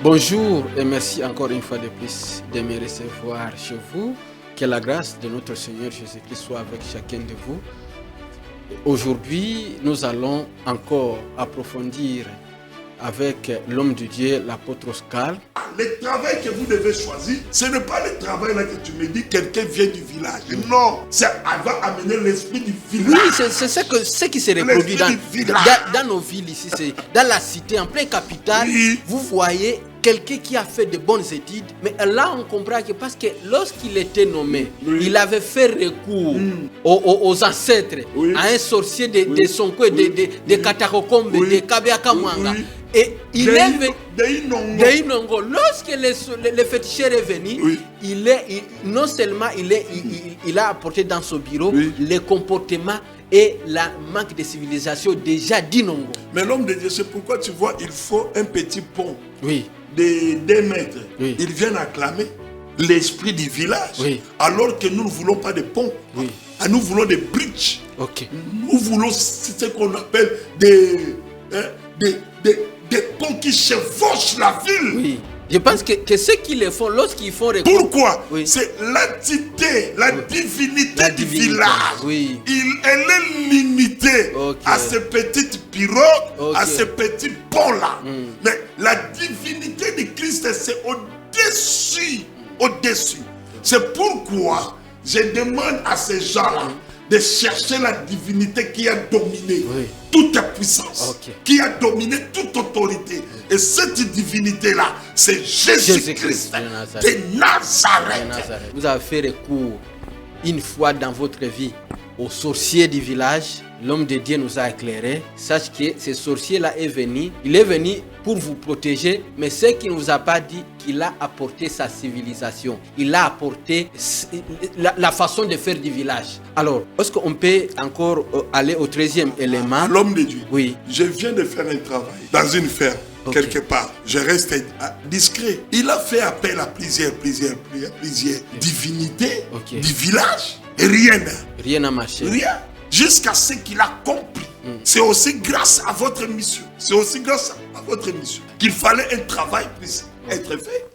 Bonjour et merci encore une fois de plus de me recevoir chez vous. Que la grâce de notre Seigneur Jésus-Christ soit avec chacun de vous. Aujourd'hui, nous allons encore approfondir avec l'homme de Dieu, l'apôtre Oscar. Le travail que vous devez choisir, ce n'est pas le travail là que tu me dis, quelqu'un vient du village. Non, ça va amener l'esprit du village. Oui, c'est ce qui se reproduit dans nos villes ici, dans la cité, en plein capital. Oui. Vous voyez quelqu'un qui a fait de bonnes études, mais là on comprend que parce que lorsqu'il était nommé, il avait fait recours aux ancêtres, à un sorcier de Sonko, de Katakokombe, de Kabiakamwanga. Et il est Inongo. Lorsque le féticheur est venu, non seulement il a apporté dans son bureau les comportements et la manque de civilisation déjà d'Inongo. Mais l'homme de Dieu, c'est pourquoi tu vois, il faut un petit pont de 2 mètres. Ils viennent acclamer l'esprit du village, alors que nous ne voulons pas de pont. Nous voulons des bridges. Nous voulons ce qu'on appelle des ponts qui chevauchent la ville. Je pense que ceux qui le font, lorsqu'ils font recours... Pourquoi? C'est l'entité, la divinité du village. Elle est limitée à ces petites pirogues, à ces petits ponts-là. Mais la divinité de Christ, c'est au-dessus. C'est pourquoi je demande à ces gens-là de chercher la divinité qui a dominé toute puissance, qui a dominé toute autorité. Et cette divinité-là, c'est Jésus-Christ de Nazareth. Vous avez fait recours une fois dans votre vie au sorcier du village. L'homme de Dieu nous a éclairé. Sache que ce sorcier-là est venu. Il est venu pour vous protéger, mais ce qu'il ne vous a pas dit, qu'il a apporté sa civilisation. Il a apporté la façon de faire du village. Alors, est-ce qu'on peut encore aller au 13e élément? L'homme de Dieu. Je viens de faire un travail dans une ferme. Quelque part, je reste discret. Il a fait appel à plusieurs divinités du village. Et rien n'a marché. Rien. Jusqu'à ce qu'il a compris. C'est aussi grâce à votre mission. C'est aussi grâce à votre mission qu'il fallait un travail puisse être fait.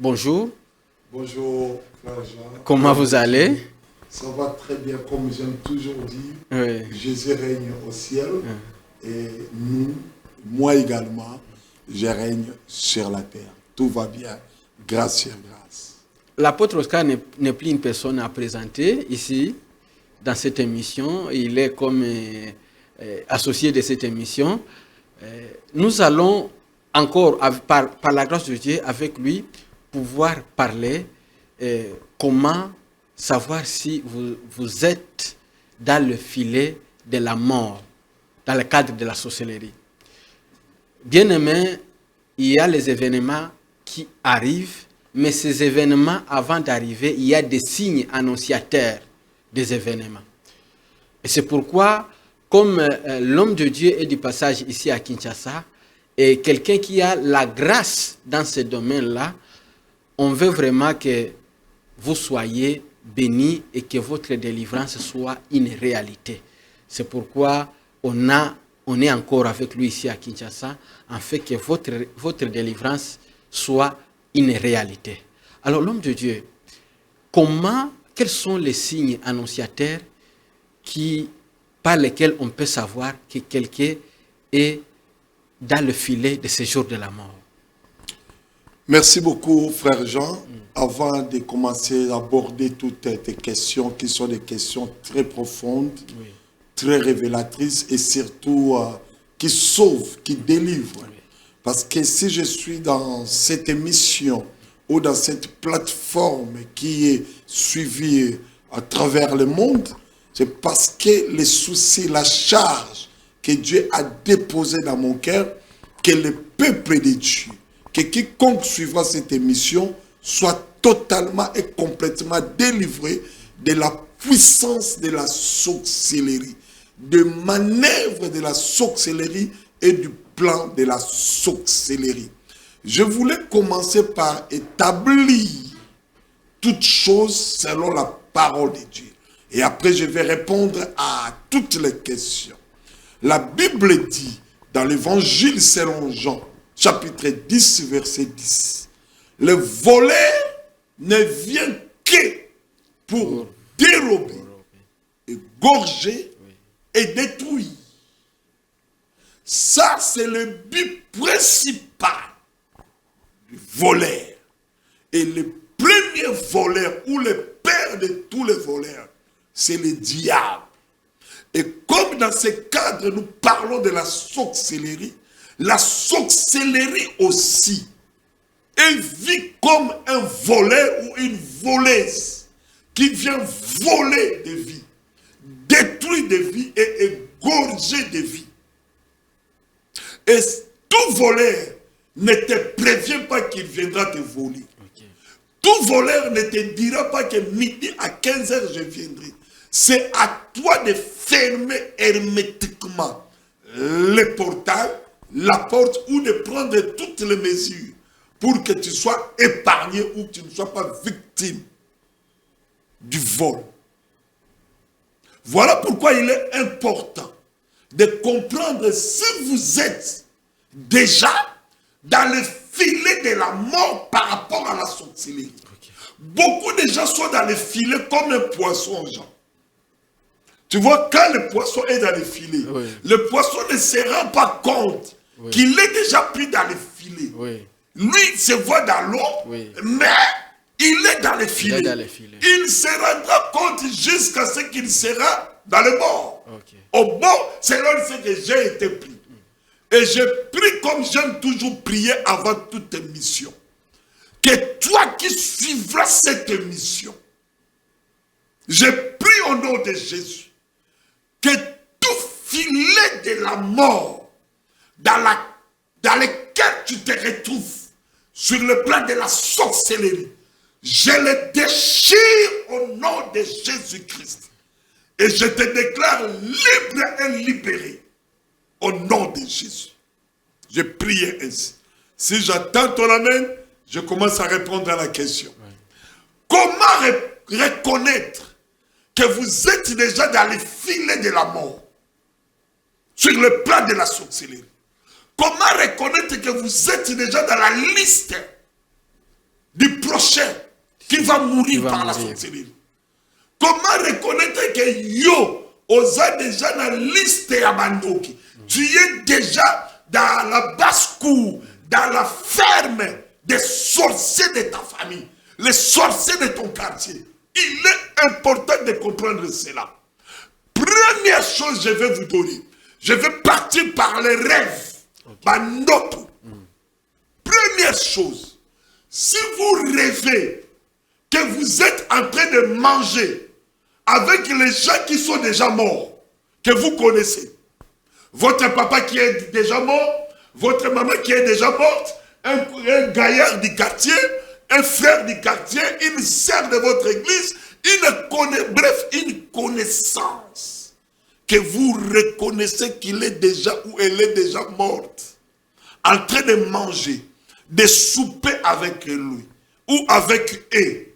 Bonjour. Bonjour, frère Jean. Comment vous allez? Ça va très bien, comme j'aime toujours dire. Jésus règne au ciel et moi également, je règne sur la terre. Tout va bien, grâce sur grâce. L'apôtre Oscar n'est plus une personne à présenter ici, dans cette émission. Il est comme associé de cette émission. Nous allons encore, par la grâce de Dieu, avec lui, pouvoir parler comment savoir si vous êtes dans le filet de la mort, dans le cadre de la sorcellerie. Bien aimé, il y a les événements qui arrivent, mais ces événements, avant d'arriver, il y a des signes annonciateurs des événements. Et c'est pourquoi, comme l'homme de Dieu est du passage ici à Kinshasa, et quelqu'un qui a la grâce dans ce domaine-là, on veut vraiment que vous soyez bénis et que votre délivrance soit une réalité. C'est pourquoi on est encore avec lui ici à Kinshasa, afin que votre délivrance soit une réalité. Alors l'homme de Dieu, quels sont les signes annonciateurs par lesquels on peut savoir que quelqu'un est dans le filet de ce jour de la mort? Merci beaucoup, frère Jean. Avant de commencer à aborder toutes tes questions, qui sont des questions très profondes, très révélatrices et surtout qui sauvent, qui délivrent. Parce que si je suis dans cette émission ou dans cette plateforme qui est suivie à travers le monde, C'est parce que les soucis, la charge que Dieu a déposée dans mon cœur, que le peuple de Dieu, que quiconque suivra cette émission, soit totalement et complètement délivré de la puissance de la sorcellerie, de manœuvre de la sorcellerie et du plan de la sorcellerie. Je voulais commencer par établir toutes choses selon la parole de Dieu. Et après, je vais répondre à toutes les questions. La Bible dit, dans l'évangile selon Jean, chapitre 10, verset 10, le voleur ne vient que pour dérober, égorger et détruire. Ça, c'est le but principal du voleur. Et le premier voleur, ou le père de tous les voleurs, c'est le diable. Et comme dans ce cadre, nous parlons de la sorcellerie aussi est vue comme un voleur ou une voleuse qui vient voler des vies, détruire des vies et égorger des vies. Et tout voleur ne te prévient pas qu'il viendra te voler. Okay. Tout voleur ne te dira pas que midi à 15h je viendrai. C'est à toi de fermer hermétiquement le portail, la porte, ou de prendre toutes les mesures pour que tu sois épargné ou que tu ne sois pas victime du vol. Voilà pourquoi il est important de comprendre si vous êtes déjà dans le filet de la mort par rapport à la sorcellerie. Okay. Beaucoup de gens sont dans le filet comme un poisson, Jean. Tu vois, quand le poisson est dans le filet, oui, le poisson ne se rend pas compte, oui, qu'il est déjà pris dans le filet. Oui. Lui, il se voit dans l'eau, oui, mais il est dans le filet. Il se rendra compte jusqu'à ce qu'il sera dans le bord. Okay. Au bord, c'est là que j'ai été pris. Et je prie comme j'aime toujours prier avant toute mission. Que toi qui suivras cette mission, je prie au nom de Jésus, que tout filet de la mort dans lequel tu te retrouves sur le plan de la sorcellerie, je le déchire au nom de Jésus-Christ. Et je te déclare libre et libéré au nom de Jésus. Je prie ainsi. Si j'attends ton amen, je commence à répondre à la question. Oui. Comment reconnaître que vous êtes déjà dans le filet de la mort, sur le plan de la sorcellerie? Comment reconnaître que vous êtes déjà dans la liste du prochain qui va mourir par la sorcellerie? Comment reconnaître que yo osa déjà dans la liste ya bandoki? Tu es déjà dans la basse-cour, dans la ferme des sorciers de ta famille, les sorciers de ton quartier. Il est important de comprendre cela. Première chose, je vais vous donner. Je vais partir par les rêves. Okay. Première chose, si vous rêvez que vous êtes en train de manger avec les gens qui sont déjà morts, que vous connaissez, votre papa qui est déjà mort, votre maman qui est déjà morte, un gaillard du quartier, un frère du quartier, une sœur de votre église, une connaissance que vous reconnaissez qu'il est déjà ou elle est déjà morte, en train de manger, de souper avec lui ou avec eux.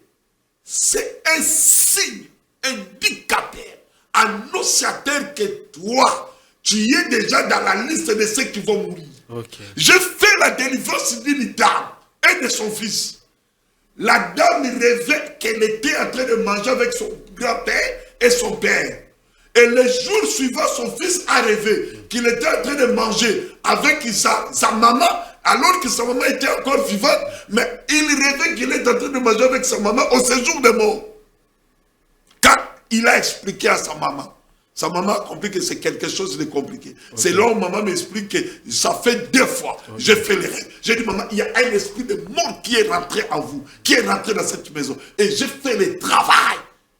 C'est un signe indicateur, annonciateur que toi, tu es déjà dans la liste de ceux qui vont mourir. Okay. Je fais la délivrance d'une dame et de son fils. La dame rêvait qu'elle était en train de manger avec son grand-père et son père. Et le jour suivant, son fils a rêvé qu'il était en train de manger avec sa maman, alors que sa maman était encore vivante, mais il rêvait qu'il était en train de manger avec sa maman au séjour de mort. Quand il a expliqué à sa maman a compris que c'est quelque chose de compliqué. Okay. C'est là où maman m'explique que ça fait 2 fois. Okay. J'ai fait les rêves. J'ai dit, maman, il y a un esprit de mort qui est rentré en vous, qui est rentré dans cette maison. Et j'ai fait le travail.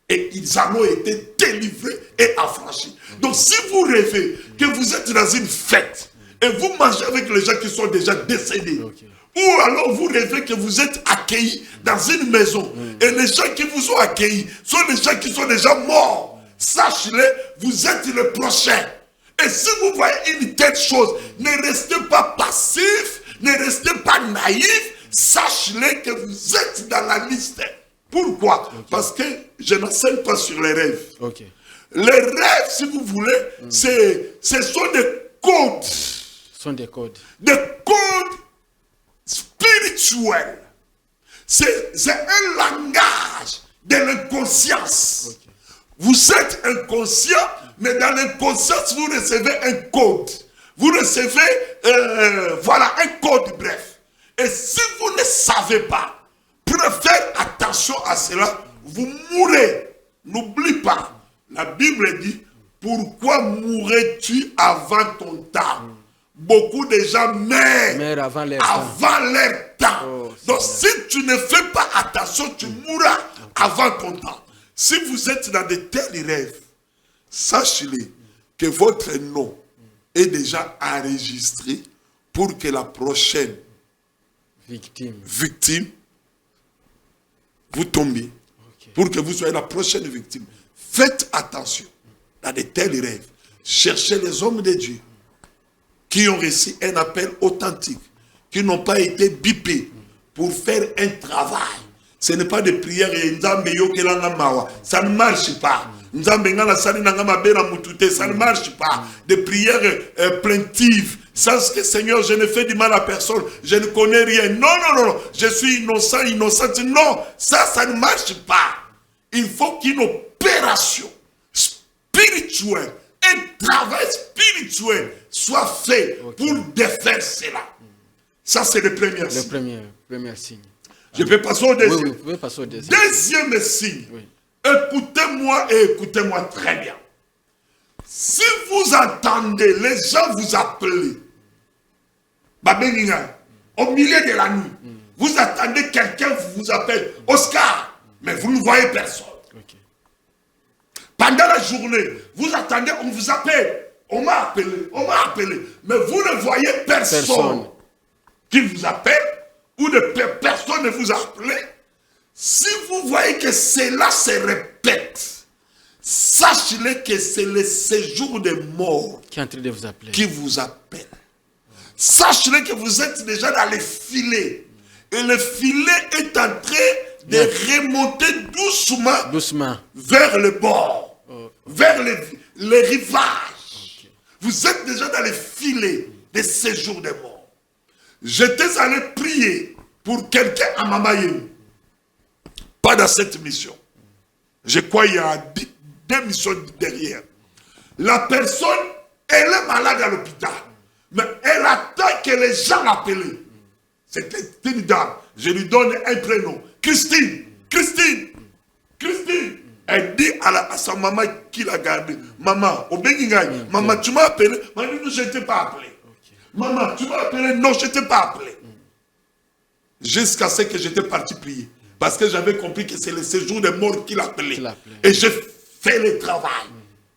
Et ils en ont été délivrés est affranchi. Donc si vous rêvez que vous êtes dans une fête et vous mangez avec les gens qui sont déjà décédés, ou alors vous rêvez que vous êtes accueillis dans une maison et les gens qui vous ont accueillis sont des gens qui sont déjà morts, sachez-le, vous êtes le prochain. Et si vous voyez une telle chose, ne restez pas passif, ne restez pas naïf, sachez-le que vous êtes dans la liste. Pourquoi? Parce que je n'enseigne pas sur les rêves. Les rêves, si vous voulez, ce sont des codes. Ce sont des codes. Des codes spirituels. C'est un langage de l'inconscience. Vous êtes inconscient, mais dans l'inconscience, vous recevez un code. Vous recevez, voilà, un code, bref. Et si vous ne savez pas, faire attention à cela, vous mourrez. N'oublie pas, la Bible dit, pourquoi mourrais-tu avant ton temps? Beaucoup de gens meurent avant leur temps. Oh, donc si tu ne fais pas attention, tu mourras avant ton temps. Si vous êtes dans de tels rêves, sachez-le que votre nom est déjà enregistré pour que la prochaine victime vous tombez. Pour que vous soyez la prochaine victime. Faites attention dans de tels rêves. Cherchez les hommes de Dieu qui ont reçu un appel authentique, qui n'ont pas été bipés pour faire un travail. Ce n'est pas des prières et ça ne marche pas. Ça ne marche pas. Des prières plaintives. Sans que Seigneur, je ne fais du mal à personne. Je ne connais rien. Non, non, non. Je suis innocent, innocente. Non, ça ne marche pas. Il faut qu'une opération spirituelle, un travail spirituel soit fait pour défaire cela. Ça, c'est le premier signe. Le premier signe. Je peux passer au deuxième. Oui, vous pouvez passer au deuxième. Deuxième signe. Oui. Écoutez-moi et écoutez-moi très bien. Si vous entendez les gens vous appeler, au milieu de la nuit, vous attendez quelqu'un vous appelle Oscar, mais vous ne voyez personne. Pendant la journée, vous attendez, on vous appelle, on m'a appelé, mais vous ne voyez personne qui vous appelle, ou de personne ne vous appelle. Si vous voyez que cela se répète, sachez-le que c'est le séjour des morts qui est en train de vous appeler. Qui vous appelle. Sachez-le que vous êtes déjà dans le filet. Et le filet est en train de remonter doucement vers le bord, vers les rivages. Vous êtes déjà dans le filet des séjours des morts. J'étais allé prier pour quelqu'un à Mamayem. Pas dans cette mission. Je crois qu'il y a 2 missions derrière. La personne, elle est malade à l'hôpital. Mais elle attend que les gens l'appellent. C'était une dame. Je lui donne un prénom. Christine. Elle dit à sa maman qui l'a gardée. Maman, maman, tu m'as appelé. Maman, non, je ne t'ai pas appelé. Maman, tu m'as appelé. Non, je ne t'ai pas appelé. Jusqu'à ce que j'étais parti prier. Parce que j'avais compris que c'est le séjour des morts qui l'appelait. Et j'ai fait le travail.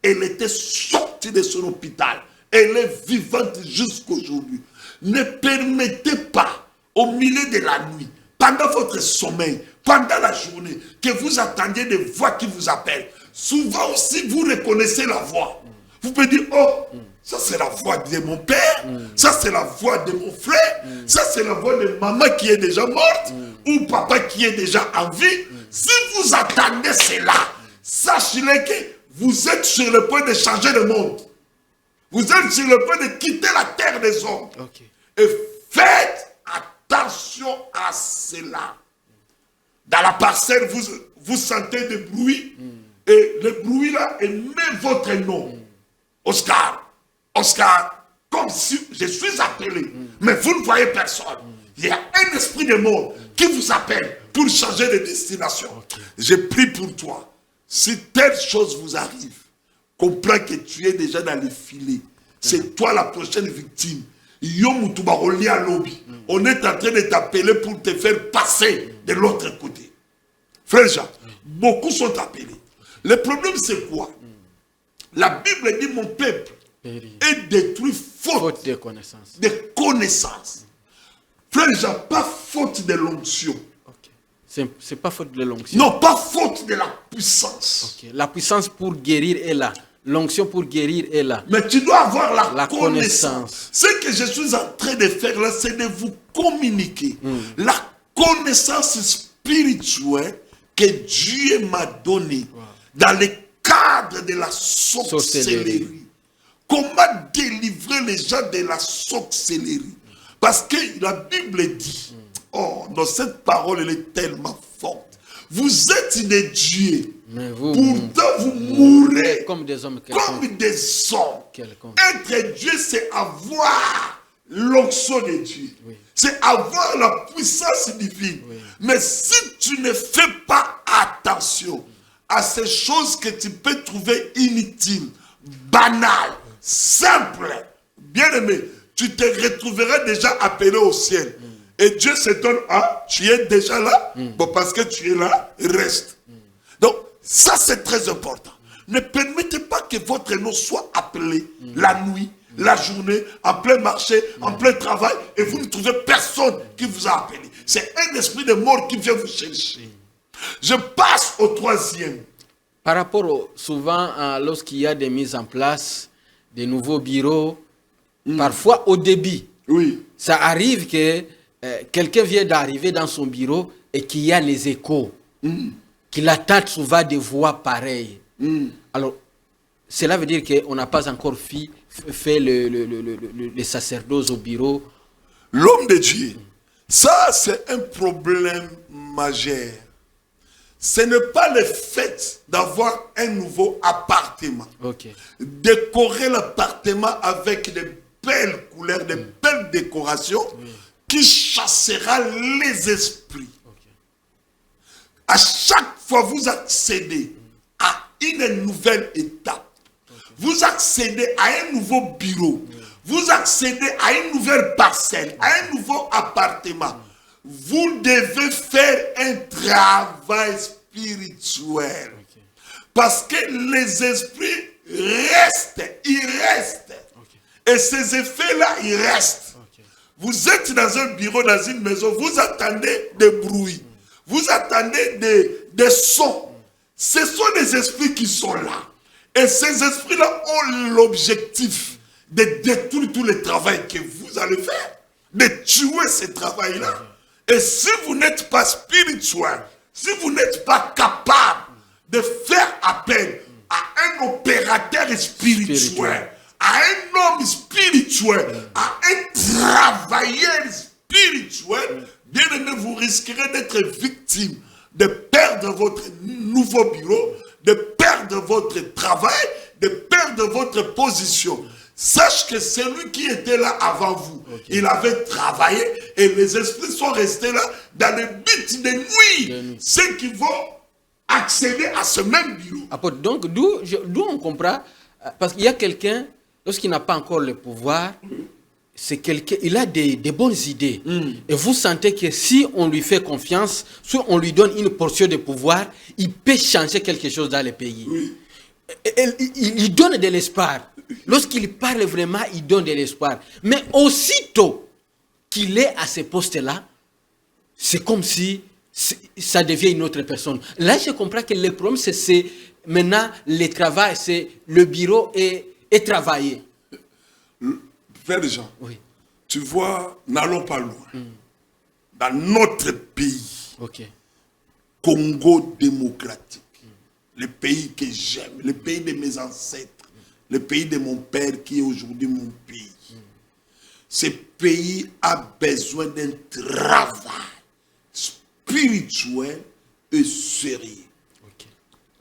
Elle était sortie de son hôpital. Elle est vivante jusqu'aujourd'hui. Ne permettez pas, au milieu de la nuit, pendant votre sommeil, pendant la journée, que vous attendiez des voix qui vous appellent. Souvent aussi, vous reconnaissez la voix. Vous pouvez dire, oh, ça c'est la voix de mon père, ça c'est la voix de mon frère, ça c'est la voix de maman qui est déjà morte, ou papa qui est déjà en vie. Si vous attendez cela, sachez-le que vous êtes sur le point de changer le monde. Vous êtes sur le point de quitter la terre des hommes. Et faites attention à cela. Dans la parcelle, vous sentez des bruits. Et le bruit là, et met votre nom. Oscar, comme si je suis appelé. Mais vous ne voyez personne. Il y a un esprit de mort qui vous appelle pour changer de destination. Je prie pour toi. Si telle chose vous arrive, comprends que tu es déjà dans le filet. C'est toi la prochaine victime. On est en train de t'appeler pour te faire passer de l'autre côté. Frère Jean, beaucoup sont appelés. Le problème c'est quoi? La Bible dit mon peuple est détruit faute de connaissances. De connaissances. Frère Jean, pas faute de l'onction. Okay. C'est pas faute de l'onction. Non, pas faute de la puissance. Okay. La puissance pour guérir est là. L'onction pour guérir est là. Mais tu dois avoir la connaissance. Ce que je suis en train de faire là, c'est de vous communiquer la connaissance spirituelle que Dieu m'a donnée dans le cadre de la sorcellerie. Comment délivrer les gens de la sorcellerie? Parce que la Bible dit, dans cette parole, elle est tellement forte. Vous êtes des dieux. Mais pourtant, vous mourrez comme des hommes. Être Dieu, c'est avoir l'onction de Dieu. Oui. C'est avoir la puissance divine. Oui. Mais si tu ne fais pas attention à ces choses que tu peux trouver inutiles, banales, simples, bien aimé, tu te retrouveras déjà appelé au ciel. Et Dieu s'étonne, tu es déjà là? Bon, parce que tu es là, reste. Donc, ça c'est très important. Ne permettez pas que votre nom soit appelé la nuit, la journée, en plein marché, en plein travail, et vous ne trouvez personne qui vous a appelé. C'est un esprit de mort qui vient vous chercher. Je passe au troisième. Par rapport souvent, lorsqu'il y a des mises en place, des nouveaux bureaux, parfois au début, ça arrive que quelqu'un vient d'arriver dans son bureau et qu'il y a les échos, qu'il attend souvent des voix pareilles. Alors, cela veut dire qu'on n'a pas encore fait le sacerdoce au bureau. L'homme de Dieu, ça c'est un problème majeur. Ce n'est pas le fait d'avoir un nouveau appartement. Décorer l'appartement avec de belles couleurs, de belles décorations qui chassera les esprits. À chaque fois vous accédez à une nouvelle étape. Vous accédez à un nouveau bureau. Vous accédez à une nouvelle parcelle, à un nouveau appartement. Vous devez faire un travail spirituel. Parce que les esprits restent, ils restent. Et ces effets-là, ils restent. Vous êtes dans un bureau, dans une maison, vous attendez des bruits. Vous attendez des sons. Ce sont des esprits qui sont là. Et ces esprits-là ont l'objectif de détruire tout le travail que vous allez faire. De tuer ce travail-là. Et si vous n'êtes pas spirituel, si vous n'êtes pas capable de faire appel à un opérateur spirituel, à un homme spirituel, à un travailleur spirituel, bien aimé, vous risquerez d'être victime de perdre votre nouveau bureau, de perdre votre travail, de perdre votre position. Sache que celui qui était là avant vous, il avait travaillé et les esprits sont restés là dans le but de nuire ceux qui vont accéder à ce même bureau. Donc, d'où on comprend, parce qu'il y a quelqu'un, lorsqu'il n'a pas encore le pouvoir, c'est quelqu'un, il a des bonnes idées. Et vous sentez que si on lui fait confiance, si on lui donne une portion de pouvoir, il peut changer quelque chose dans le pays. Il donne de l'espoir. Lorsqu'il parle vraiment, il donne de l'espoir. Mais aussitôt qu'il est à ce poste-là, c'est comme si ça devient une autre personne. Là, je comprends que le problème, c'est maintenant le travail, c'est le bureau et travailler. Frère Jean, tu vois, n'allons pas loin. Dans notre pays, Congo démocratique, le pays que j'aime, le pays de mes ancêtres, le pays de mon père qui est aujourd'hui mon pays. Ce pays a besoin d'un travail spirituel et sérieux.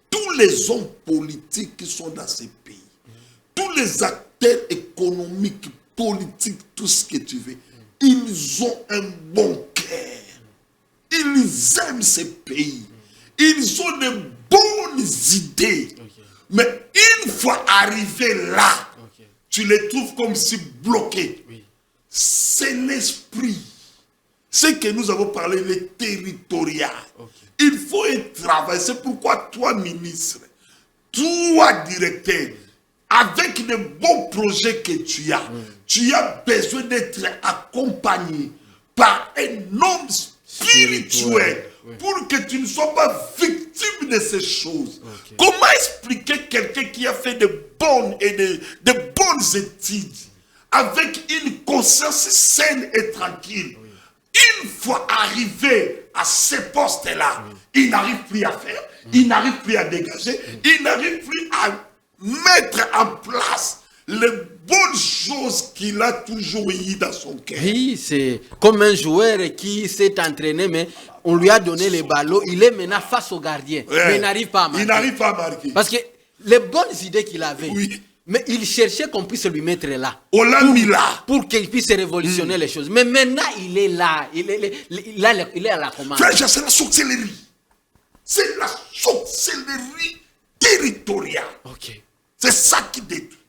Tous les hommes politiques qui sont dans ce pays, tous les acteurs économiques, politiques, tout ce que tu veux, ils ont un bon cœur. Ils aiment ce pays. Ils ont de bonnes idées. Mais une fois arrivé là, tu les trouves comme si bloqués. C'est l'esprit. Ce que nous avons parlé, le territorial. Il faut y travailler. C'est pourquoi toi, ministre, toi, directeur, avec les bons projets que tu as besoin d'être accompagné par un homme spirituel pour que tu ne sois pas victime de ces choses. Comment expliquer quelqu'un qui a fait de bonnes études avec une conscience saine et tranquille? Une fois arrivé à ces postes-là, il n'arrive plus à faire, il n'arrive plus à dégager, il n'arrive plus à mettre en place les bonnes choses qu'il a toujours eues dans son cœur. Oui, c'est comme un joueur qui s'est entraîné, mais on lui a donné les ballons, il est maintenant face au gardien, mais il n'arrive pas à marquer. Il n'arrive pas à marquer. Parce que les bonnes idées qu'il avait, mais il cherchait qu'on puisse lui mettre là. On l'a mis là. Pour qu'il puisse révolutionner les choses. Mais maintenant, il est là. Il est à la commande. Frère, c'est la sorcellerie. C'est la sorcellerie territoriale. Ok. C'est ça qui détruit.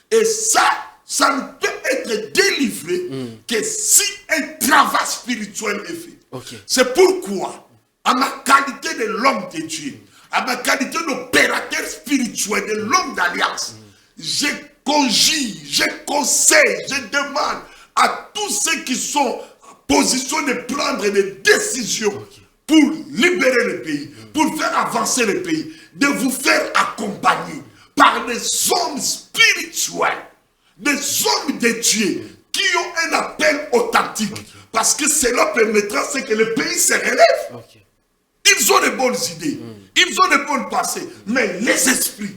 Et ça ne peut être délivré que si un travail spirituel est fait. Okay. C'est pourquoi, à ma qualité de l'homme de Dieu, à ma qualité d'opérateur spirituel, de l'homme d'alliance, je conjure, je conseille, je demande à tous ceux qui sont en position de prendre des décisions pour libérer le pays, pour faire avancer le pays, de vous faire accompagner par des hommes spirituels, des hommes de Dieu qui ont un appel authentique. Parce que cela permettra que le pays se relève. Ils ont de bonnes idées, ils ont de bonnes pensées, mais les esprits,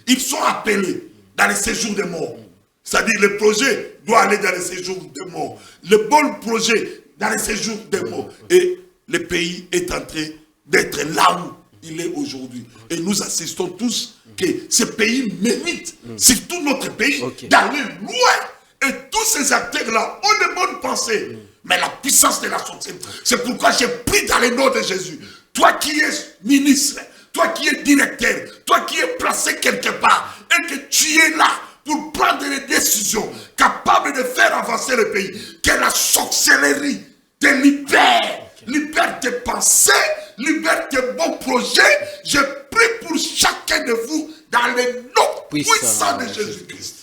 ils sont appelés dans les séjours de mort. C'est-à-dire le projet doit aller dans les séjours de mort. Le bon projet dans les séjours de mort. Et le pays est en train d'être là où il est aujourd'hui. Et nous assistons tous que ce pays mérite, surtout notre pays, d'aller loin. Et tous ces acteurs-là ont de bonnes pensées. Mais la puissance de la sorcellerie, c'est pourquoi j'ai pris dans le nom de Jésus. Toi qui es ministre, toi qui es directeur, toi qui es placé quelque part, et que tu es là pour prendre des décisions capables de faire avancer le pays, que la sorcellerie te libère. Libère tes pensées, libère tes bons projets. Je prie pour chacun de vous dans le nom puissant de Jésus-Christ.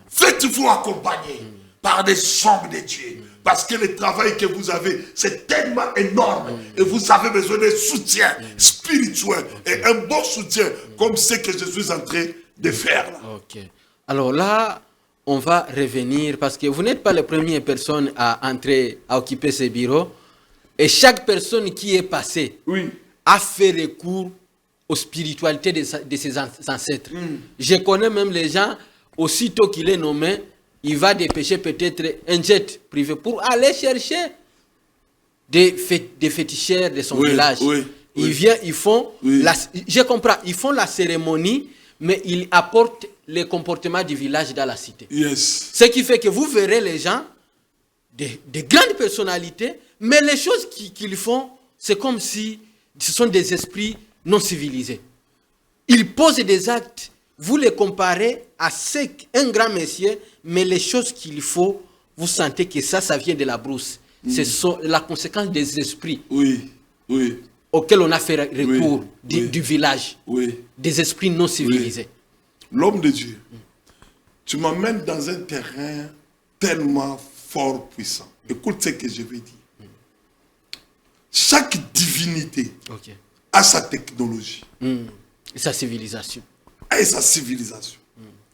Faites-vous accompagner par des hommes de Dieu. Parce que le travail que vous avez, c'est tellement énorme. Et vous avez besoin de soutien spirituel. Et un bon soutien comme ce que je suis en train de faire là. Alors là, on va revenir. Parce que vous n'êtes pas la première personne à entrer, à occuper ce bureau. Et chaque personne qui est passée a fait recours aux spiritualités de ses ancêtres. Je connais même les gens... Aussitôt qu'il est nommé, il va dépêcher peut-être un jet privé pour aller chercher des féticheurs de son village. Ils font, je comprends, ils font la cérémonie, mais ils apportent le comportement du village dans la cité. Ce qui fait que vous verrez les gens, de grandes personnalités, mais les choses qu'ils font, c'est comme si ce sont des esprits non civilisés. Ils posent des actes. Vous les comparez à un grand monsieur, mais les choses qu'il faut, vous sentez que ça vient de la brousse. Ce sont la conséquence des esprits auxquels on a fait recours du village, des esprits non civilisés. L'homme de Dieu, tu m'emmènes dans un terrain tellement fort, puissant. Écoute ce que je vais dire. Chaque divinité a sa technologie. Et sa civilisation. Et sa civilisation.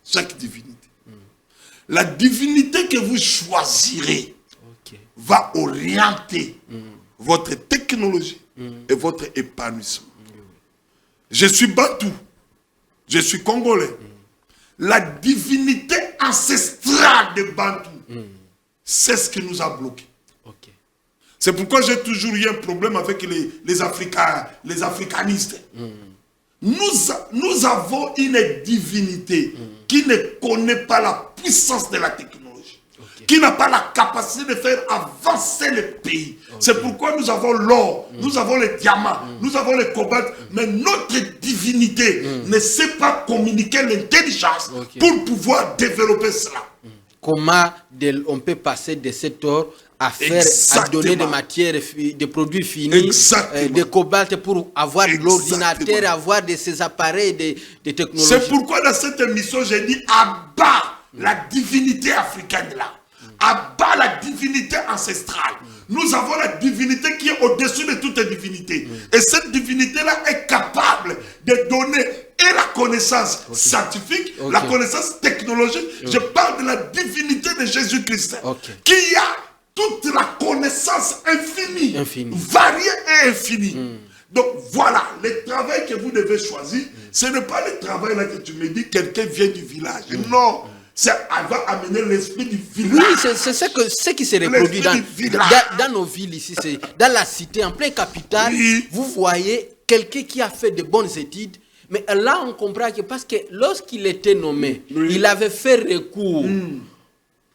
Chaque divinité. La divinité que vous choisirez va orienter votre technologie et votre épanouissement. Je suis Bantou. Je suis Congolais. La divinité ancestrale de Bantou, c'est ce qui nous a bloqués. C'est pourquoi j'ai toujours eu un problème avec les Africains, les africanistes. Nous avons une divinité qui ne connaît pas la puissance de la technologie, qui n'a pas la capacité de faire avancer le pays. C'est pourquoi nous avons l'or, nous avons les diamants, nous avons les cobalt, mais notre divinité ne sait pas communiquer l'intelligence pour pouvoir développer cela. Comment on peut passer de cet or à faire, à donner des matières, des produits finis, des cobalt pour avoir l'ordinateur, avoir ces appareils, des technologies. C'est pourquoi dans cette émission, j'ai dit abat la divinité africaine là. Abat la divinité ancestrale. Nous avons la divinité qui est au-dessus de toute divinité. Et cette divinité-là est capable de donner et la connaissance scientifique, la connaissance technologique. Je parle de la divinité de Jésus-Christ. Qui a toute la connaissance infinie, variée et infinie. Donc voilà, le travail que vous devez choisir, ce n'est pas le travail là que tu me dis, quelqu'un vient du village. Non. Elle va amener l'esprit du village. Oui, c'est ce qui se reproduit dans nos villes ici. Dans la cité, en plein capital, vous voyez quelqu'un qui a fait de bonnes études. Mais là, on comprend que parce que lorsqu'il était nommé, il avait fait recours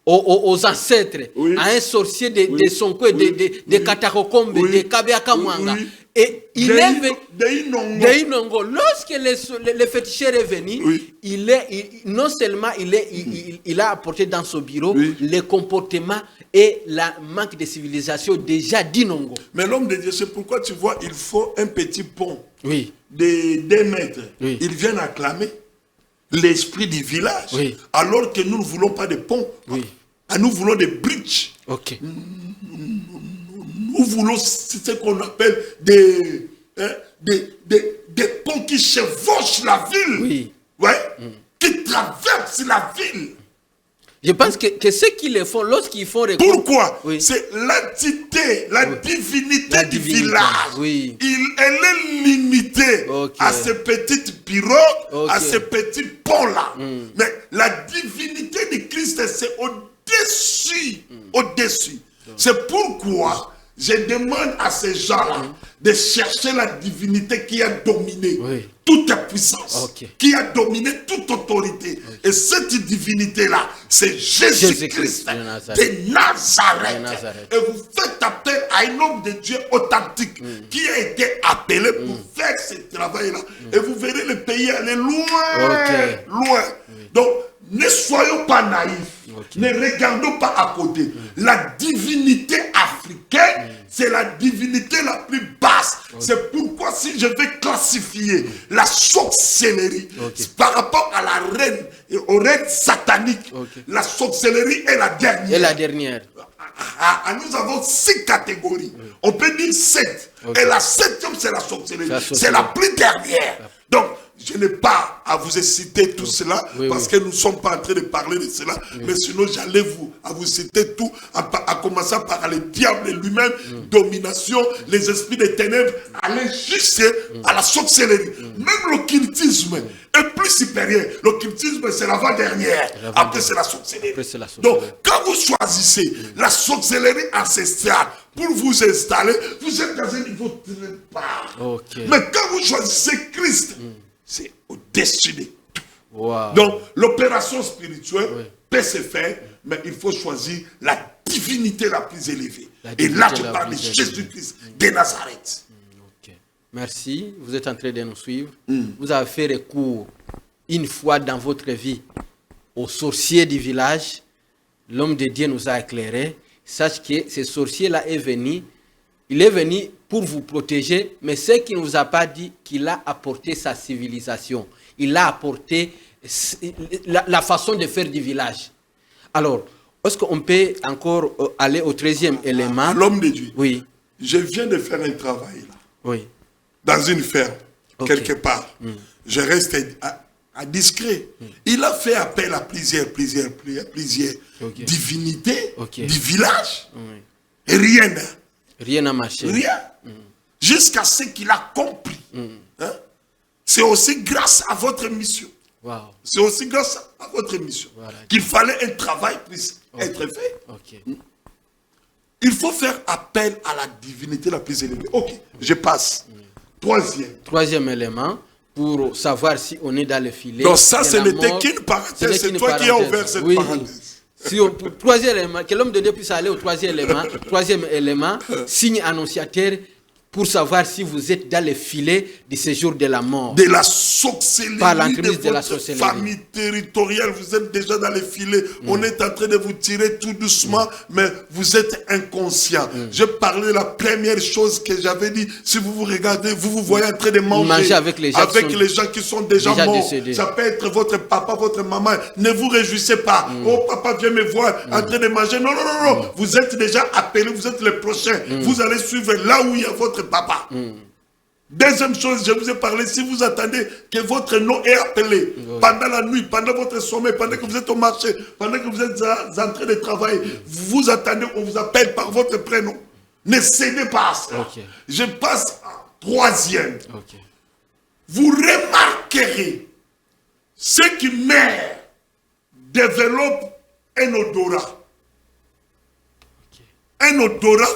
aux ancêtres, à un sorcier de Sonko, de Katakokombe, de Kabeakamwanga. Et il est Inongo. Lorsque le féticheur est venu, non seulement il a apporté dans son bureau le comportement et la manque de civilisation déjà d'Inongo. Mais l'homme de Dieu, c'est pourquoi tu vois, il faut un petit pont de 2 mètres. Ils viennent acclamer l'esprit du village, alors que nous ne voulons pas de pont. Nous voulons des bridges. Nous voulons ce qu'on appelle des ponts qui chevauchent la ville. Qui traversent la ville. Je pense que ceux qui le font, lorsqu'ils font recours... Pourquoi? C'est l'entité, la divinité du village. Elle est limitée à ces petites pirogues, à ces petits ponts-là. Mais la divinité de Christ, c'est au-dessus. Au-dessus. C'est pourquoi je demande à ces gens-là de chercher la divinité qui a dominé toute puissance, qui a dominé toute autorité. Et cette divinité-là, c'est Jésus-Christ de Nazareth. Et vous faites appel à un homme de Dieu authentique qui a été appelé pour faire ce travail-là. Et vous verrez le pays aller loin, loin. Donc, ne soyons pas naïfs. Ne regardons pas à côté. La divinité africaine, c'est la divinité la plus basse. C'est pourquoi si je vais classifier la sorcellerie par rapport à la reine, aux reines sataniques, la sorcellerie est la dernière. Et la dernière. Nous avons 6 catégories. On peut dire 7. Et la 7e, c'est la sorcellerie. C'est la plus dernière. Donc, je n'ai pas à vous citer tout cela parce que nous ne sommes pas en train de parler de cela. Mais sinon, j'allais vous citer tout, à commencer par le diable lui-même, domination, les esprits des ténèbres, aller jusqu'à la sorcellerie. Même l'occultisme est plus supérieur. L'occultisme, c'est l'avant-dernière. Après, c'est la sorcellerie. Donc, quand vous choisissez la sorcellerie ancestrale pour vous installer, vous êtes dans un niveau très bas. Mais quand vous choisissez Christ, c'est au-dessus de tout. Donc, l'opération spirituelle peut se faire, mais il faut choisir la divinité la plus élevée. Et là, je parle de Jésus-Christ de Nazareth. Merci. Vous êtes en train de nous suivre. Vous avez fait recours une fois dans votre vie au sorcier du village. L'homme de Dieu nous a éclairé. Sache que ce sorcier-là est venu. Il est venu pour vous protéger, mais ce qu'il ne vous a pas dit, qu'il a apporté sa civilisation. Il a apporté la façon de faire du village. Alors, est-ce qu'on peut encore aller au 13e élément? L'homme de Dieu. Je viens de faire un travail là. Dans une ferme, quelque part. Je reste à discret. Il a fait appel à plusieurs divinités du village. Et rien n'a marché. Rien. Jusqu'à ce qu'il a compris. C'est aussi grâce à votre mission. C'est aussi grâce à votre mission qu'il fallait un travail puisse être fait. Il faut faire appel à la divinité la plus élevée. Je passe. Troisième élément, pour savoir si on est dans le filet. Donc ça, ce n'était qu'une parenthèse. C'est toi qui as ouvert cette parenthèse. Troisième élément, que l'homme de Dieu puisse aller au troisième élément, signe annonciateur pour savoir si vous êtes dans les filets du séjour de la mort. De la sorcellerie, par l'entremise de votre famille territoriale, vous êtes déjà dans les filets. On est en train de vous tirer tout doucement, mais vous êtes inconscient. Je parlais de la première chose que j'avais dit. Si vous vous regardez, vous vous voyez en train de manger avec les gens qui sont déjà morts. Décédés. Ça peut être votre papa, votre maman. Ne vous réjouissez pas. Oh, papa, viens me voir en train de manger. Non, non, non, non. Vous êtes déjà appelés, vous êtes les prochains. Vous allez suivre là où il y a votre papa. Deuxième chose, je vous ai parlé, si vous attendez que votre nom est appelé pendant la nuit, pendant votre sommeil, pendant que vous êtes au marché, pendant que vous êtes en train de travailler, vous attendez qu'on vous appelle par votre prénom. Ne cédez pas à ça. Je passe à troisième. Vous remarquerez, ceux qui meurent développent un odorat. Un odorat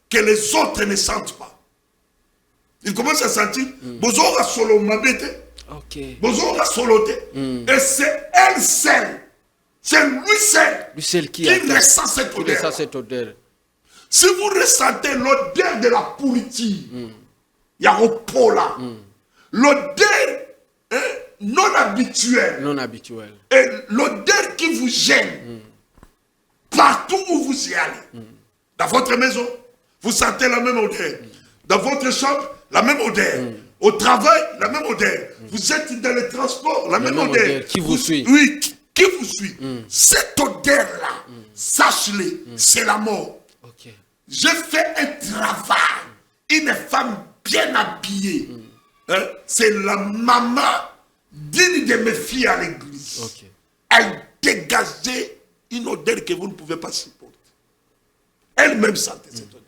que les autres ne sentent pas. Ils commencent à sentir, Bozora solo mabete, Bozora solote, et c'est elle seule, c'est lui seul qui ressent cette odeur. Si vous ressentez l'odeur de la pourriture, il y a un pot là, l'odeur non habituelle, et l'odeur qui vous gêne, partout où vous y allez, dans votre maison, vous sentez la même odeur. Dans votre chambre, la même odeur. Au travail, la même odeur. Vous êtes dans les transports, la même odeur. Qui vous suit. Oui, qui vous suit. Cette odeur-là, sachez-le, c'est la mort. Je fais un travail. Une femme bien habillée. C'est la maman d'une de mes filles à l'église. Elle dégageait une odeur que vous ne pouvez pas supporter. Elle-même sentait cette odeur.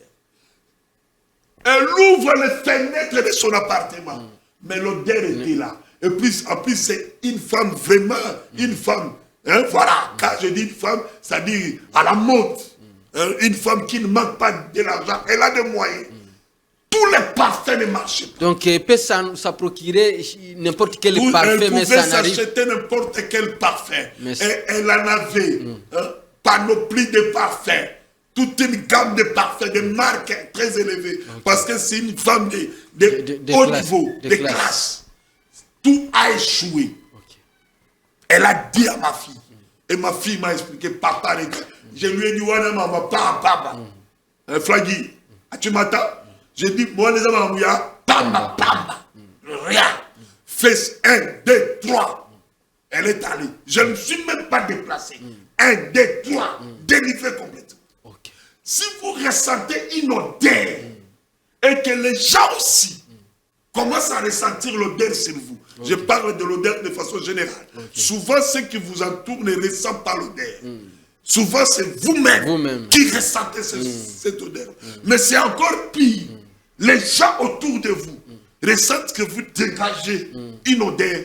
Elle ouvre les fenêtres de son appartement. Mais l'odeur était là. Et puis, en plus, c'est une femme vraiment, une femme. Voilà, quand je dis une femme, ça dit à la mode. Une femme qui ne manque pas de l'argent. Elle a des moyens. Tous les parfums ne marchent pas. Donc, ça procurait n'importe quel parfum, mais ça n'arrive. Elle pouvait s'acheter n'importe quel parfum. Et elle en avait panoplie de parfums. Toute une gamme de parfums, de marques très élevées. Parce que c'est une femme de haut niveau, de classe. Tout a échoué. Elle a dit à ma fille. Et ma fille m'a expliqué, papa, je lui ai dit, papa. Flagui, tu m'attends? J'ai dit, moi, les amis, pamba. Rien. Fais 1, 2, 3. Elle est allée. Je ne me suis même pas déplacé. 1, 2, 3. Délivré complètement. Si vous ressentez une odeur et que les gens aussi commencent à ressentir l'odeur sur vous, je parle de l'odeur de façon générale. Souvent, ceux qui vous entourent ne ressentent pas l'odeur. Souvent, c'est vous-même qui ressentez cette odeur. Mais c'est encore pire. Les gens autour de vous ressentent que vous dégagez une odeur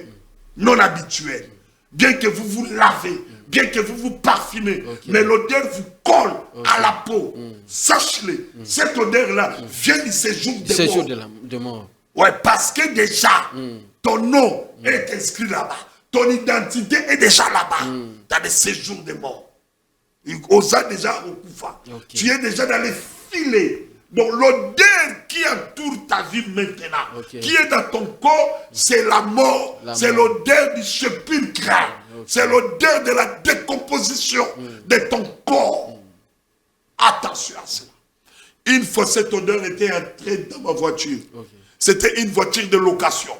non habituelle. Bien que vous vous lavez, bien que vous vous parfumez, mais l'odeur vous colle à la peau. Sachez-le, cette odeur-là vient du séjour de mort. Ouais, parce que déjà, ton nom est inscrit là-bas. Ton identité est déjà là-bas, dans le séjour de mort. Osa déjà au Koufa. Tu es déjà dans les filets. Donc l'odeur qui entoure ta vie maintenant, qui est dans ton corps, c'est la mort, c'est l'odeur du sépulcre, c'est l'odeur de la décomposition de ton corps. Attention à cela. Une fois cette odeur était entrée dans ma voiture, c'était une voiture de location.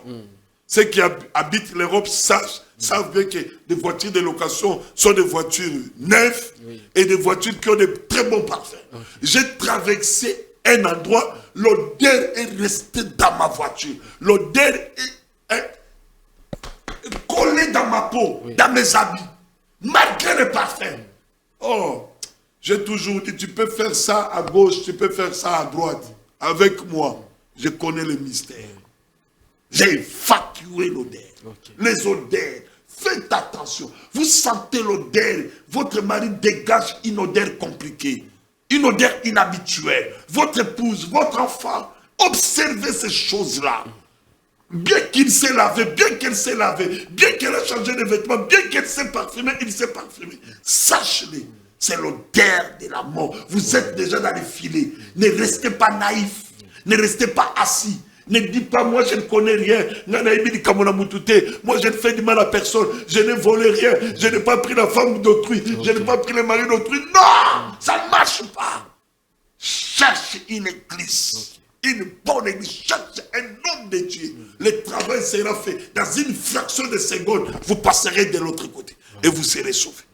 Ceux qui habitent l'Europe savent bien que des voitures de location sont des voitures neuves et des voitures qui ont de très bons parfums. J'ai traversé un endroit, l'odeur est restée dans ma voiture. L'odeur est collée dans ma peau, dans mes habits, malgré le parfum. Oh, j'ai toujours dit, tu peux faire ça à gauche, tu peux faire ça à droite. Avec moi, je connais le mystère. J'ai évacué l'odeur. Les odeurs, faites attention. Vous sentez l'odeur, votre mari dégage une odeur compliquée. Une odeur inhabituelle. Votre épouse, votre enfant, observez ces choses-là. Bien qu'il s'est lavé, bien qu'elle s'est lavée, bien qu'elle a changé de vêtements, bien qu'elle s'est parfumée, il s'est parfumé. Sachez-le, c'est l'odeur de la mort. Vous êtes déjà dans les filets. Ne restez pas naïfs. Ne restez pas assis. Ne dites pas, moi je ne connais rien. Moi je ne fais du mal à personne. Je n'ai volé rien. Je n'ai pas pris la femme d'autrui. Je n'ai pas pris le mari d'autrui. Non, ça ne marche pas. Cherche une église. Une bonne église. Cherche un homme de Dieu. Le travail sera fait. Dans une fraction de seconde, vous passerez de l'autre côté. Et vous serez sauvés.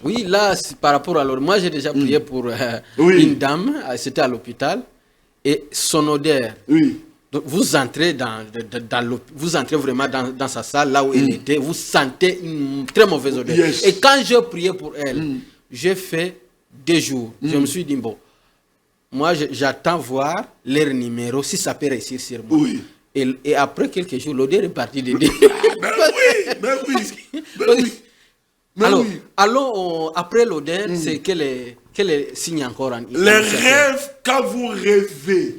Oui, là, par rapport à moi j'ai déjà prié pour une dame. C'était à l'hôpital. Et son odeur, donc vous entrez vous entrez vraiment dans sa salle, là où elle était, vous sentez une très mauvaise odeur. Yes. Et quand je priais pour elle, j'ai fait 2 jours. Je me suis dit, bon, moi j'attends voir leur numéro, si ça peut réussir sur moi. Oui. Et après quelques jours, l'odeur est partie de Dieu. Alors, après l'odeur, c'est quel signe encore? Les rêves, quand vous rêvez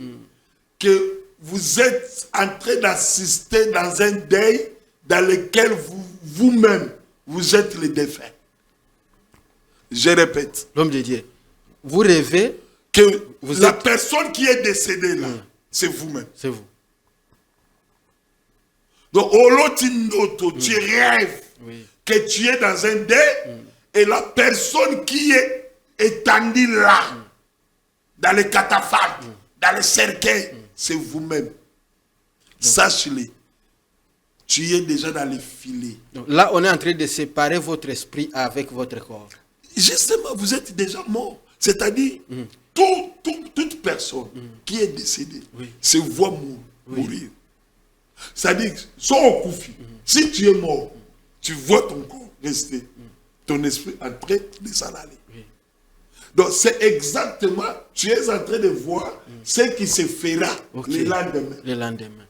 que vous êtes en train d'assister dans un deuil dans lequel vous-même, vous êtes le défunt. Je répète. L'homme de Dieu, vous rêvez que la personne qui est décédée là, c'est vous-même. C'est vous. Donc, au lot, tu rêves que tu es dans un deuil et la personne qui est étendue là, dans le catafalque, dans le cercueil, c'est vous-même. Sache-le, tu es déjà dans le filet. Donc, là, on est en train de séparer votre esprit avec votre corps. Justement, vous êtes déjà mort. C'est-à-dire, toute personne qui est décédée se voit mourir. C'est-à-dire, si tu es mort, tu vois ton corps rester, ton esprit en train de s'en aller. Donc c'est exactement, tu es en train de voir ce qui se fera le lendemain. Le lendemain.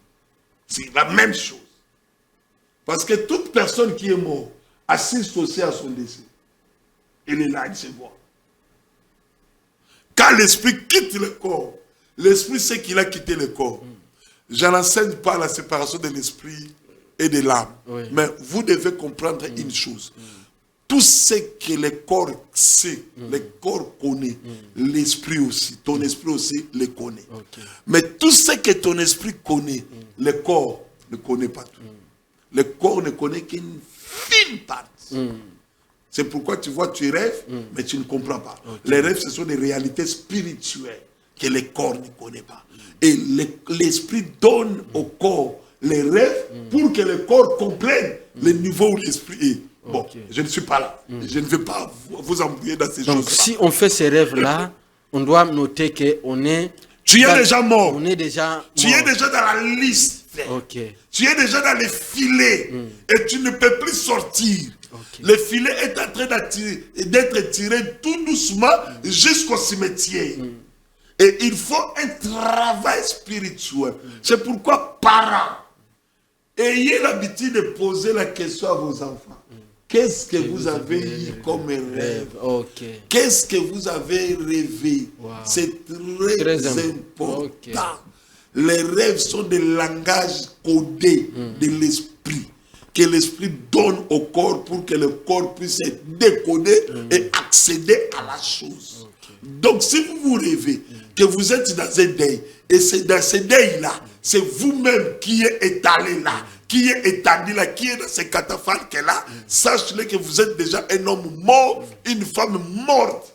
C'est la même chose. Parce que toute personne qui est morte assiste aussi à son décès. Elle est là, il se voit. Quand l'esprit quitte le corps, l'esprit sait qu'il a quitté le corps. Je n'enseigne pas la séparation de l'esprit et de l'âme. Mais vous devez comprendre une chose. Tout ce que le corps sait, le corps connaît, l'esprit aussi, ton esprit aussi le connaît. Mais tout ce que ton esprit connaît, le corps ne connaît pas tout. Le corps ne connaît qu'une fine partie. C'est pourquoi tu vois, tu rêves, mais tu ne comprends pas. Les rêves, ce sont des réalités spirituelles que le corps ne connaît pas. Et l'esprit donne au corps les rêves pour que le corps comprenne le niveau où l'esprit est. Bon, je ne suis pas là. Je ne vais pas vous embrouiller dans ces choses-là. Donc, si on fait ces rêves-là, on doit noter qu'on est... Tu es déjà mort. On est déjà mort. Tu es déjà dans la liste. Tu es déjà dans les filets. Et tu ne peux plus sortir. Le filet est en train d'être tiré tout doucement jusqu'au cimetière. Et il faut un travail spirituel. C'est pourquoi, parents, ayez l'habitude de poser la question à vos enfants. Qu'est-ce que vous avez eu comme rêve? Qu'est-ce que vous avez rêvé? C'est très important. Les rêves sont des langages codés de l'esprit, que l'esprit donne au corps pour que le corps puisse être décodé et accéder à la chose. Donc si vous rêvez que vous êtes dans un deuil, et c'est dans ce deuil-là, c'est vous-même qui est étalé là, qui est établi là, qui est dans ce catafalque-là, sachez que vous êtes déjà un homme mort, une femme morte.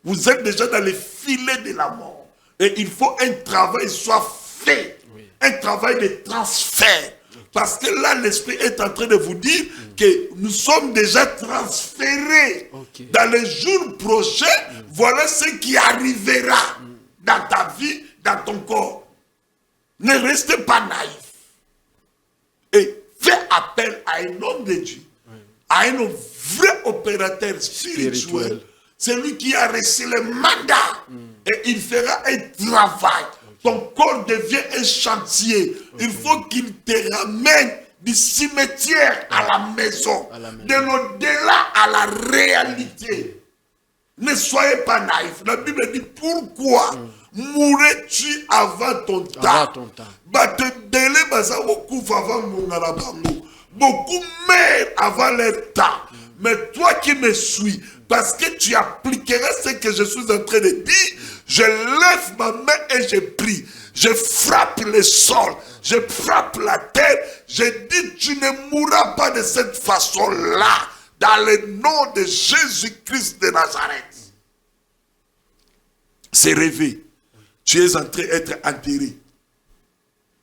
Vous êtes déjà dans les filets de la mort. Et il faut un travail soit fait, un travail de transfert. Parce que là, l'esprit est en train de vous dire que nous sommes déjà transférés. Dans les jours prochains, voilà ce qui arrivera dans ta vie, dans ton corps. Ne restez pas naïf. Et fais appel à un homme de Dieu, à un vrai opérateur spirituel. C'est lui qui a reçu le mandat. Et il fera un travail. Ton corps devient un chantier. Il faut qu'il te ramène du cimetière à la maison. De l'au-delà à la réalité. Ne soyez pas naïfs. La Bible dit pourquoi mourrais-tu avant ton temps? Beaucoup meurent avant leur temps. Mais toi qui me suis, parce que tu appliqueras ce que je suis en train de dire, Je lève ma main et je prie. Je frappe le sol. Je frappe la terre. Je dis, tu ne mourras pas de cette façon-là. Dans le nom de Jésus-Christ de Nazareth. C'est rêvé. Tu es en train d'être enterré.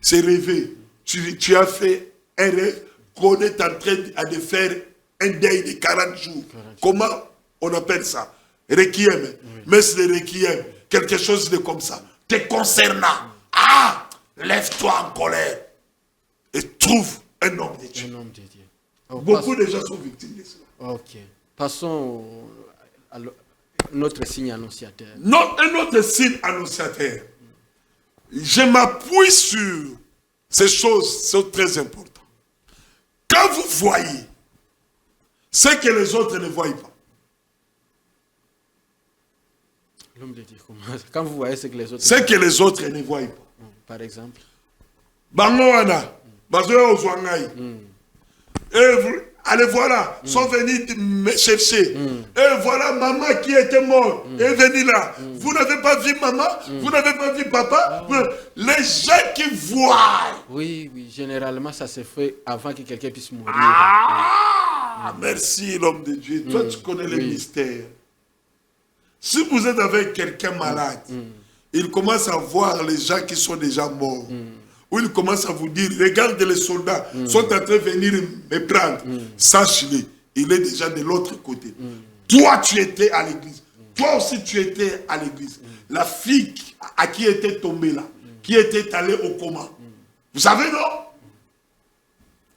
C'est rêvé. Tu as fait un rêve qu'on est en train de faire un deuil de 40 jours. Comment on appelle ça? Requiem. Oui. Mais c'est le requiem. Quelque chose de comme ça. Te concernant. Ah! Lève-toi en colère. Et trouve un homme de Dieu. Un homme de Dieu. Oh, beaucoup de gens sont victimes de cela. Ok. Passons à notre signe annonciateur. Un autre signe annonciateur. Je m'appuie sur ces choses, sont très importantes. Quand vous voyez ce que les autres ne voient pas. L'homme de Dieu, quand vous voyez ce que les autres ne voient pas. Par exemple. Allez, voilà, sont venus me chercher. Et voilà maman qui était morte. Est venue là. Vous n'avez pas vu maman? Vous n'avez pas vu papa? Les gens qui voient. Oui, généralement ça se fait avant que quelqu'un puisse mourir. Merci l'homme de Dieu. Toi tu connais les mystères. Si vous êtes avec quelqu'un malade, il commence à voir les gens qui sont déjà morts. Où il commence à vous dire, regarde les soldats, sont en train de venir me prendre. Sache-le, il est déjà de l'autre côté. Toi, tu étais à l'église. Toi aussi, tu étais à l'église. La fille à qui était tombée là, qui était allée au coma. Vous savez, non?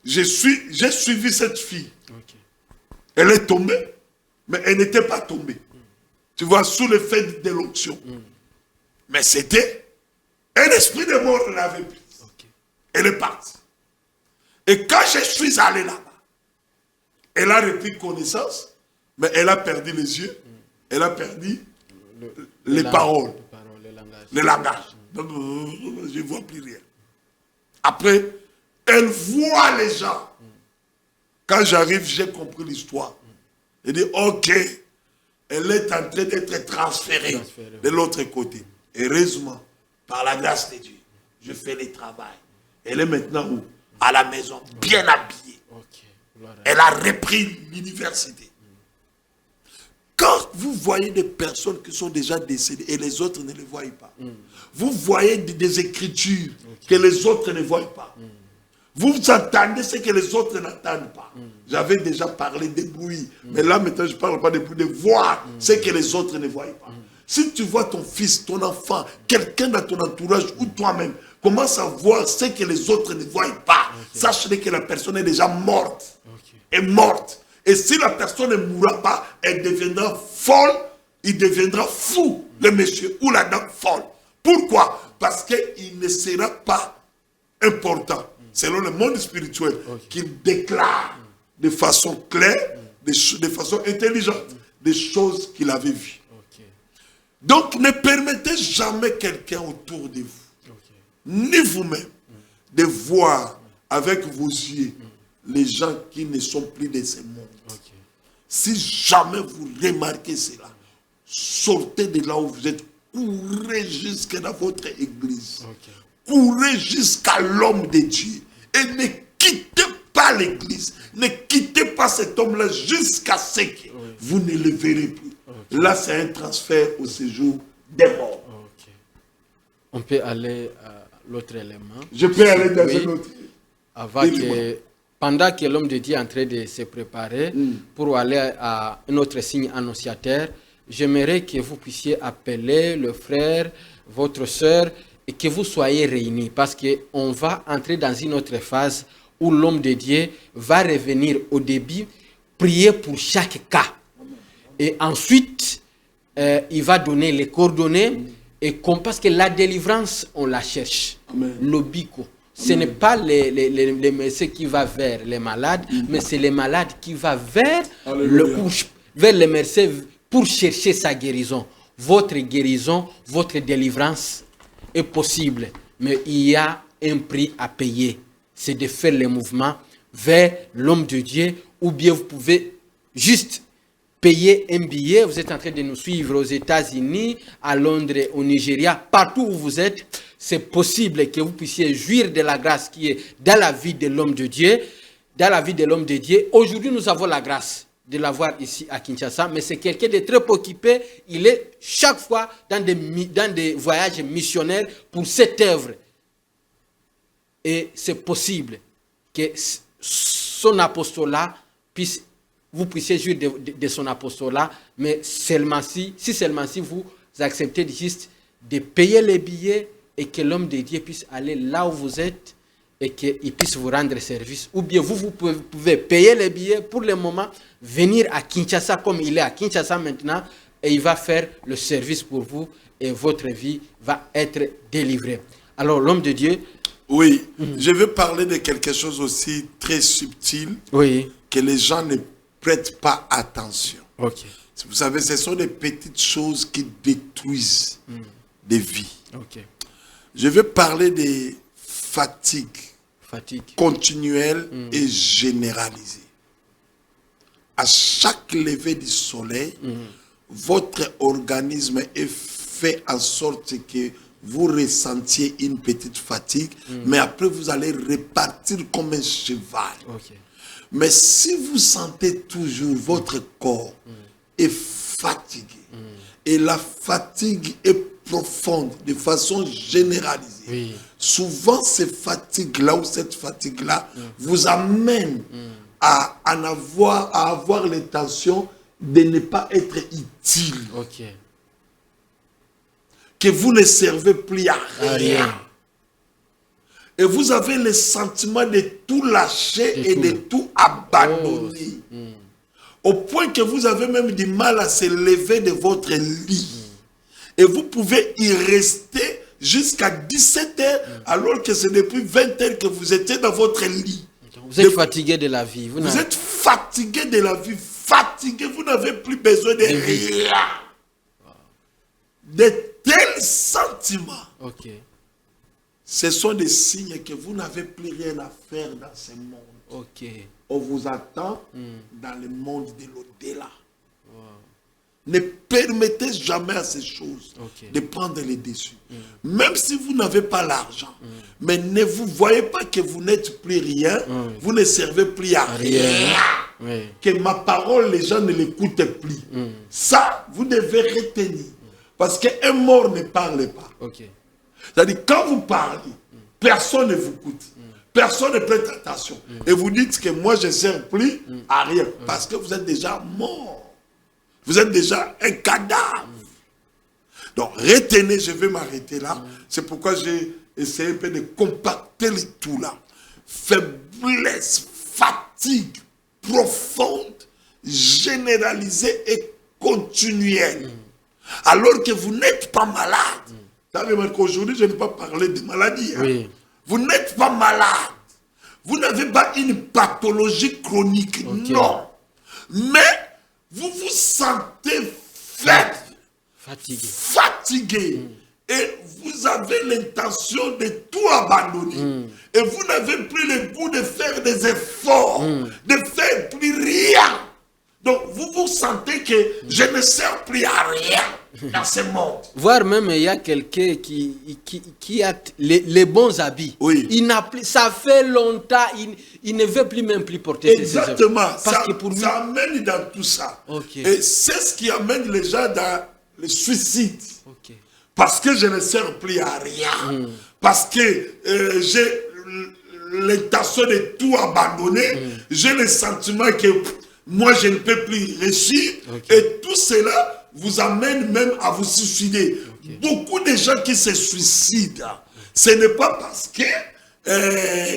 J'ai suivi cette fille. Okay. Elle est tombée, mais elle n'était pas tombée. Tu vois, sous l'effet de l'onction. Mais c'était un esprit de mort l'avait pris. Elle est partie. Et quand je suis allé là-bas, elle a repris connaissance, mais elle a perdu les yeux, elle a perdu les paroles, le langage. Donc, je ne vois plus rien. Après, elle voit les gens. Quand j'arrive, j'ai compris l'histoire. Elle dit, ok, elle est en train d'être transférée de l'autre côté. Heureusement, par la grâce de Dieu, je fais le travail. Elle est maintenant où? À la maison, bien habillée. Elle a repris l'université. Quand vous voyez des personnes qui sont déjà décédées et les autres ne les voient pas, vous voyez des écritures que les autres ne voient pas. Vous entendez ce que les autres n'entendent pas. J'avais déjà parlé des bruits, mais là maintenant je ne parle pas des bruits, de voir ce que les autres ne voient pas. Si tu vois ton fils, ton enfant, quelqu'un dans ton entourage ou toi-même, commence à voir ce que les autres ne voient pas. Sache que la personne est déjà morte. Est morte. Et si la personne ne mourra pas, elle deviendra folle, il deviendra fou, le monsieur ou la dame folle. Pourquoi? Parce qu'il ne sera pas important, selon le monde spirituel, qu'il déclare de façon claire, de façon intelligente, des choses qu'il avait vues. Donc, ne permettez jamais quelqu'un autour de vous, ni vous-même, de voir avec vos yeux les gens qui ne sont plus de ce monde. Si jamais vous remarquez cela, sortez de là où vous êtes, courez jusqu'à votre église, courez jusqu'à l'homme de Dieu et ne quittez pas l'église, ne quittez pas cet homme-là jusqu'à ce que vous ne le verrez plus. Là, c'est un transfert au séjour des morts. On peut aller à l'autre élément. Je peux aller dans un autre. Pendant que l'homme de Dieu est en train de se préparer pour aller à un autre signe annonciateur, j'aimerais que vous puissiez appeler le frère, votre soeur, et que vous soyez réunis. Parce qu'on va entrer dans une autre phase où l'homme de Dieu va revenir au début, prier pour chaque cas. Et ensuite, il va donner les coordonnées. Et parce que la délivrance, on la cherche. L'obico. Ce n'est pas les messieurs qui va vers les malades, mais c'est les malades qui va vers les messieurs pour chercher sa guérison. Votre guérison, votre délivrance est possible, mais il y a un prix à payer. C'est de faire le mouvement vers l'homme de Dieu, ou bien vous pouvez juste payer un billet, vous êtes en train de nous suivre aux États-Unis, à Londres, au Nigeria, partout où vous êtes, c'est possible que vous puissiez jouir de la grâce qui est dans la vie de l'homme de Dieu. Dans la vie de l'homme de Dieu. Aujourd'hui, nous avons la grâce de l'avoir ici à Kinshasa, mais c'est quelqu'un de très occupé. Il est chaque fois dans des voyages missionnaires pour cette œuvre. Et c'est possible que son apostolat vous puissiez jouir de son apostolat, mais seulement si vous acceptez juste de payer les billets et que l'homme de Dieu puisse aller là où vous êtes et qu'il puisse vous rendre service. Ou bien vous pouvez payer les billets pour le moment, venir à Kinshasa comme il est à Kinshasa maintenant, et il va faire le service pour vous et votre vie va être délivrée. Alors l'homme de Dieu... Oui, je veux parler de quelque chose aussi très subtil, que les gens ne prêtent pas attention. Vous savez, ce sont des petites choses qui détruisent des vies. Je veux parler des fatigue continuelle et généralisée. À chaque lever du soleil, votre organisme est fait en sorte que vous ressentiez une petite fatigue, mais après vous allez repartir comme un cheval. Mais si vous sentez toujours votre corps est fatigué, et la fatigue est profonde, de façon généralisée, souvent ces fatigues-là ou cette fatigue-là vous amène à avoir l'intention de ne pas être utile. Que vous ne servez plus à rien. Et vous avez le sentiment de tout lâcher et de tout abandonner. Au point que vous avez même du mal à se lever de votre lit. Et vous pouvez y rester jusqu'à 17 h alors que c'est depuis 20 h que vous étiez dans votre lit. Vous êtes fatigué de la vie. Vous êtes fatigué de la vie. Fatigué, vous n'avez plus besoin de rien. De tels sentiments. Ce sont des signes que vous n'avez plus rien à faire dans ce monde. On vous attend dans le monde de l'au-delà. Ne permettez jamais à ces choses de prendre les dessus. Même si vous n'avez pas l'argent. Mais ne vous voyez pas que vous n'êtes plus rien. Vous ne servez plus à rien. Que ma parole, les gens ne l'écoutent plus. Ça, vous devez retenir. Parce qu'un mort ne parle pas. C'est-à-dire, quand vous parlez, personne ne vous écoute. Personne ne prête attention. Et vous dites que moi, je ne sers plus à rien. Parce que vous êtes déjà mort. Vous êtes déjà un cadavre. Donc, retenez, je vais m'arrêter là. C'est pourquoi j'ai essayé un peu de compacter le tout là. Faiblesse, fatigue profonde, généralisée et continuelle. Alors que vous n'êtes pas malade. Vous savez, qu'aujourd'hui, je n'ai pas parlé de maladie. Vous n'êtes pas malade. Vous n'avez pas une pathologie chronique. Non. Mais vous vous sentez faible, fatigué. Et vous avez l'intention de tout abandonner. Et vous n'avez plus le goût de faire des efforts, de faire plus rien. Donc vous vous sentez que je ne sers plus à rien dans ce monde. Voire même il y a quelqu'un qui a les bons habits. Ça fait longtemps, il ne veut plus même plus porter ces habits. Exactement, ça amène dans tout ça. Et c'est ce qui amène les gens dans le suicide. Parce que je ne sers plus à rien. Parce que j'ai l'intention de tout abandonner. J'ai le sentiment que moi je ne peux plus réussir. Et tout cela vous amène même à vous suicider. Beaucoup de gens qui se suicident, ce n'est pas parce que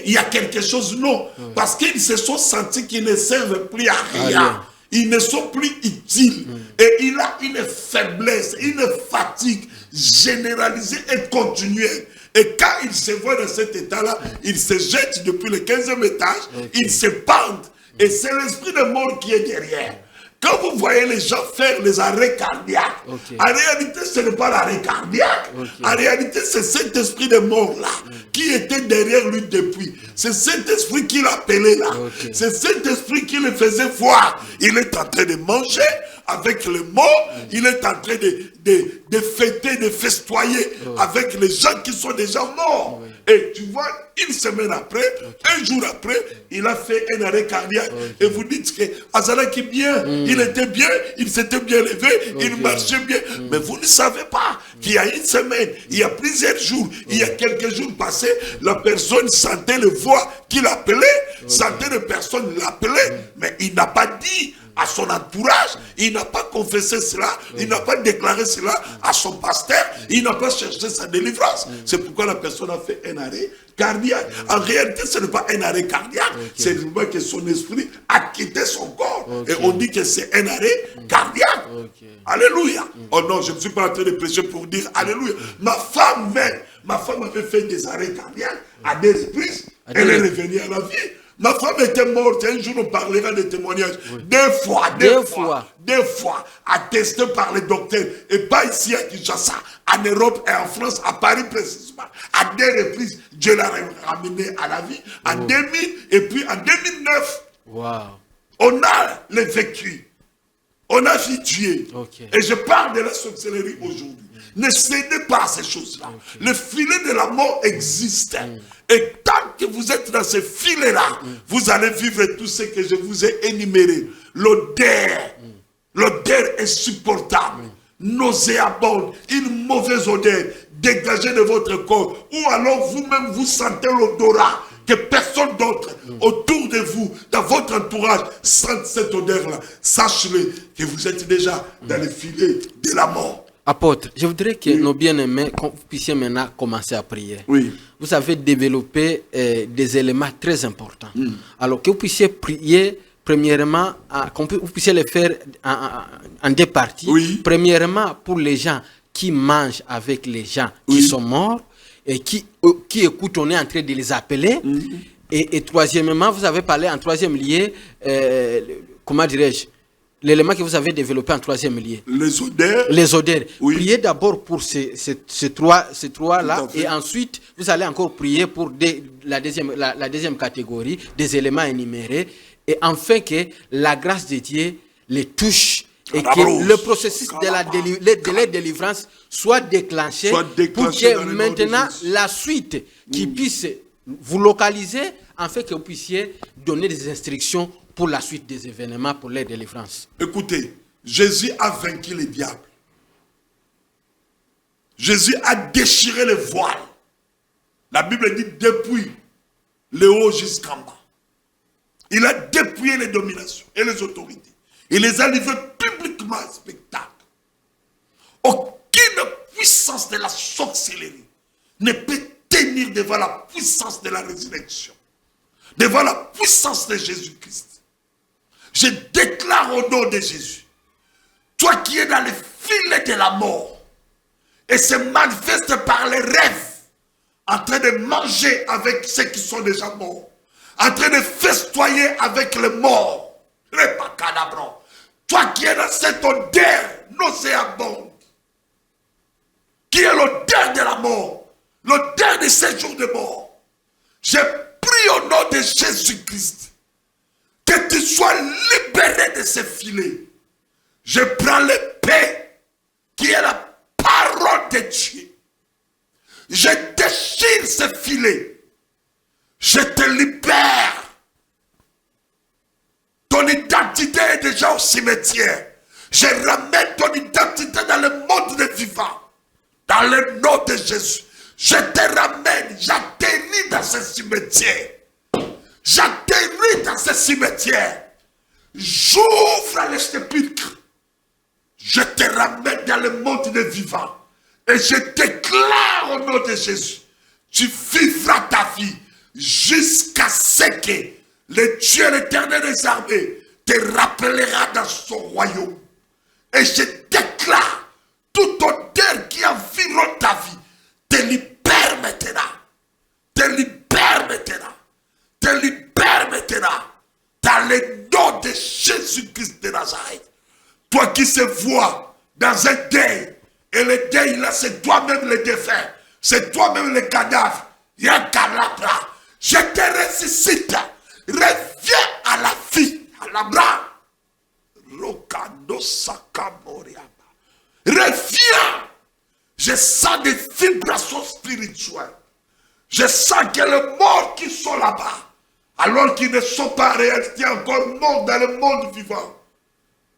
il y a quelque chose, non. Parce qu'ils se sont sentis qu'ils ne servent plus à rien. Ils ne sont plus utiles. Et il a une faiblesse, une fatigue généralisée et continuelle. Et quand il se voit dans cet état-là, il se jette depuis le 15e étage, il se pend. Et c'est l'esprit de mort qui est derrière. Quand vous voyez les gens faire les arrêts cardiaques, en réalité, ce n'est pas l'arrêt cardiaque. En réalité, c'est cet esprit de mort-là qui était derrière lui depuis. C'est cet esprit qui l'appelait là. C'est cet esprit qui le faisait voir. Il est en train de manger, avec les morts, il est en train de fêter, de festoyer avec les gens qui sont déjà morts. Et tu vois, une semaine après, un jour après, il a fait un arrêt cardiaque. Et vous dites que Azala qui bien, il était bien, il s'était bien levé, il marchait bien. Mais vous ne savez pas qu'il y a une semaine, il y a plusieurs jours, il y a quelques jours passés, la personne sentait le voix qu'il appelait, sentait les personnes l'appelaient, mais il n'a pas dit à son entourage, il n'a pas confessé cela, il n'a pas déclaré cela à son pasteur, il n'a pas cherché sa délivrance. C'est pourquoi la personne a fait un arrêt cardiaque. En réalité, ce n'est pas un arrêt cardiaque, c'est simplement que son esprit a quitté son corps. Et on dit que c'est un arrêt cardiaque. Alléluia. Oh non, je ne suis pas en train de prêcher pour dire Alléluia. Ma femme avait fait des arrêts cardiaques à des reprises. Elle est revenue à la vie. Ma femme était morte, un jour on parlera des témoignages. Deux fois, attesté par les docteurs. Et pas ici à Kinshasa, en Europe et en France, à Paris précisément. À des reprises, Dieu l'a ramené à la vie. En 2000 et puis en 2009. On a le vécu. On a vu Dieu. Et je parle de la sorcellerie aujourd'hui. Ne cédez pas à ces choses-là. Le filet de la mort existe. Et tant que vous êtes dans ce filet-là, vous allez vivre tout ce que je vous ai énuméré. L'odeur est supportable. Nauséabonde, une mauvaise odeur dégagée de votre corps. Ou alors vous-même vous sentez l'odorat que personne d'autre autour de vous, dans votre entourage, sente cette odeur-là. Sachez-le que vous êtes déjà dans le filet de la mort. Apôtre, je voudrais que nos bien-aimés puissiez maintenant commencer à prier. Vous avez développé des éléments très importants. Alors que vous puissiez prier, premièrement, vous puissiez le faire en deux parties. Premièrement, pour les gens qui mangent avec les gens qui sont morts et qui écoutent, on est en train de les appeler. Et troisièmement, vous avez parlé en troisième lieu, comment dirais-je, l'élément que vous avez développé en troisième lieu. Les odeurs. Priez d'abord pour ces trois-là. Et ensuite, vous allez encore prier pour la deuxième catégorie, des éléments énumérés. Et enfin que la grâce de Dieu les touche. Et que le processus de la délivrance soit déclenché pour que maintenant la suite qui puisse vous localiser, afin que vous puissiez donner des instructions pour la suite des événements, pour leur délivrance. Écoutez, Jésus a vaincu le diable. Jésus a déchiré le voile. La Bible dit depuis le haut jusqu'en bas. Il a dépouillé les dominations et les autorités. Il les a livrés publiquement en spectacle. Aucune puissance de la sorcellerie ne peut tenir devant la puissance de la résurrection, devant la puissance de Jésus-Christ. Je déclare au nom de Jésus, toi qui es dans le filet de la mort et se manifeste par les rêves, en train de manger avec ceux qui sont déjà morts, en train de festoyer avec les morts, toi qui es dans cette odeur nauséabonde, qui est l'odeur de la mort, l'odeur de ces jours de mort, je prie au nom de Jésus-Christ que tu sois libéré de ces filets. Je prends l'épée qui est la parole de Dieu. Je déchire ces filets. Je te libère. Ton identité est déjà au cimetière. Je ramène ton identité dans le monde des vivants. Dans le nom de Jésus. Je te ramène. J'atterris dans ce cimetière. J'atterris dans ce cimetière. J'ouvre les sépulcres. Je te ramène dans le monde des vivants. Et je déclare au nom de Jésus, tu vivras ta vie jusqu'à ce que le Dieu l'éternel des armées te rappellera dans son royaume. Et je déclare, toute odeur qui environne ta vie, te libère maintenant. Te libère maintenant. Te libère maintenant. Dans le nom de Jésus-Christ de Nazareth. Toi qui se vois dans un deuil, et le deuil là, c'est toi-même le défunt, c'est toi-même le cadavre. Yakalabra, je te ressuscite. Reviens à la vie, à la bras. Rokana. Reviens. Je sens des vibrations spirituelles. Je sens qu'il y a les morts qui sont là-bas. Alors qu'ils ne sont pas réalité encore morts dans le monde vivant.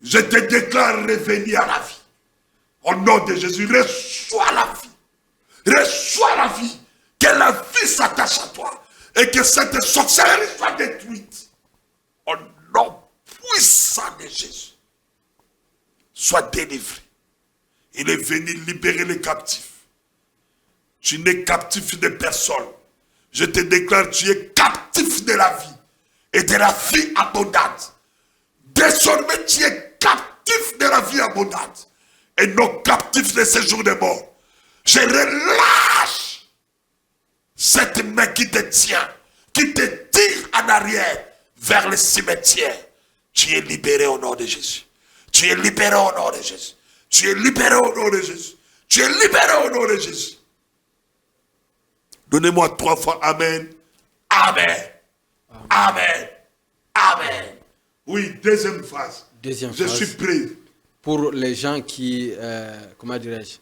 Je te déclare revenir à la vie. Au nom de Jésus, reçois la vie. Reçois la vie. Que la vie s'attache à toi. Et que cette sorcellerie soit détruite. Au nom puissant de Jésus. Sois délivré. Il est venu libérer les captifs. Tu n'es captif de personne. Je te déclare, tu es captif de la vie. Et de la vie abondante. Désormais, tu es captif de la vie abondante. Et non captif de ces jours de mort. Je relâche cette main qui te tient, qui te tire en arrière vers le cimetière. Tu es libéré au nom de Jésus. Tu es libéré au nom de Jésus. Tu es libéré au nom de Jésus. Tu es libéré au nom de Jésus. Donnez-moi 3 fois Amen. Amen. Amen. Amen. Oui, deuxième phase. Deuxième Je phase. suis prêt. Pour les gens qui, comment dirais-je,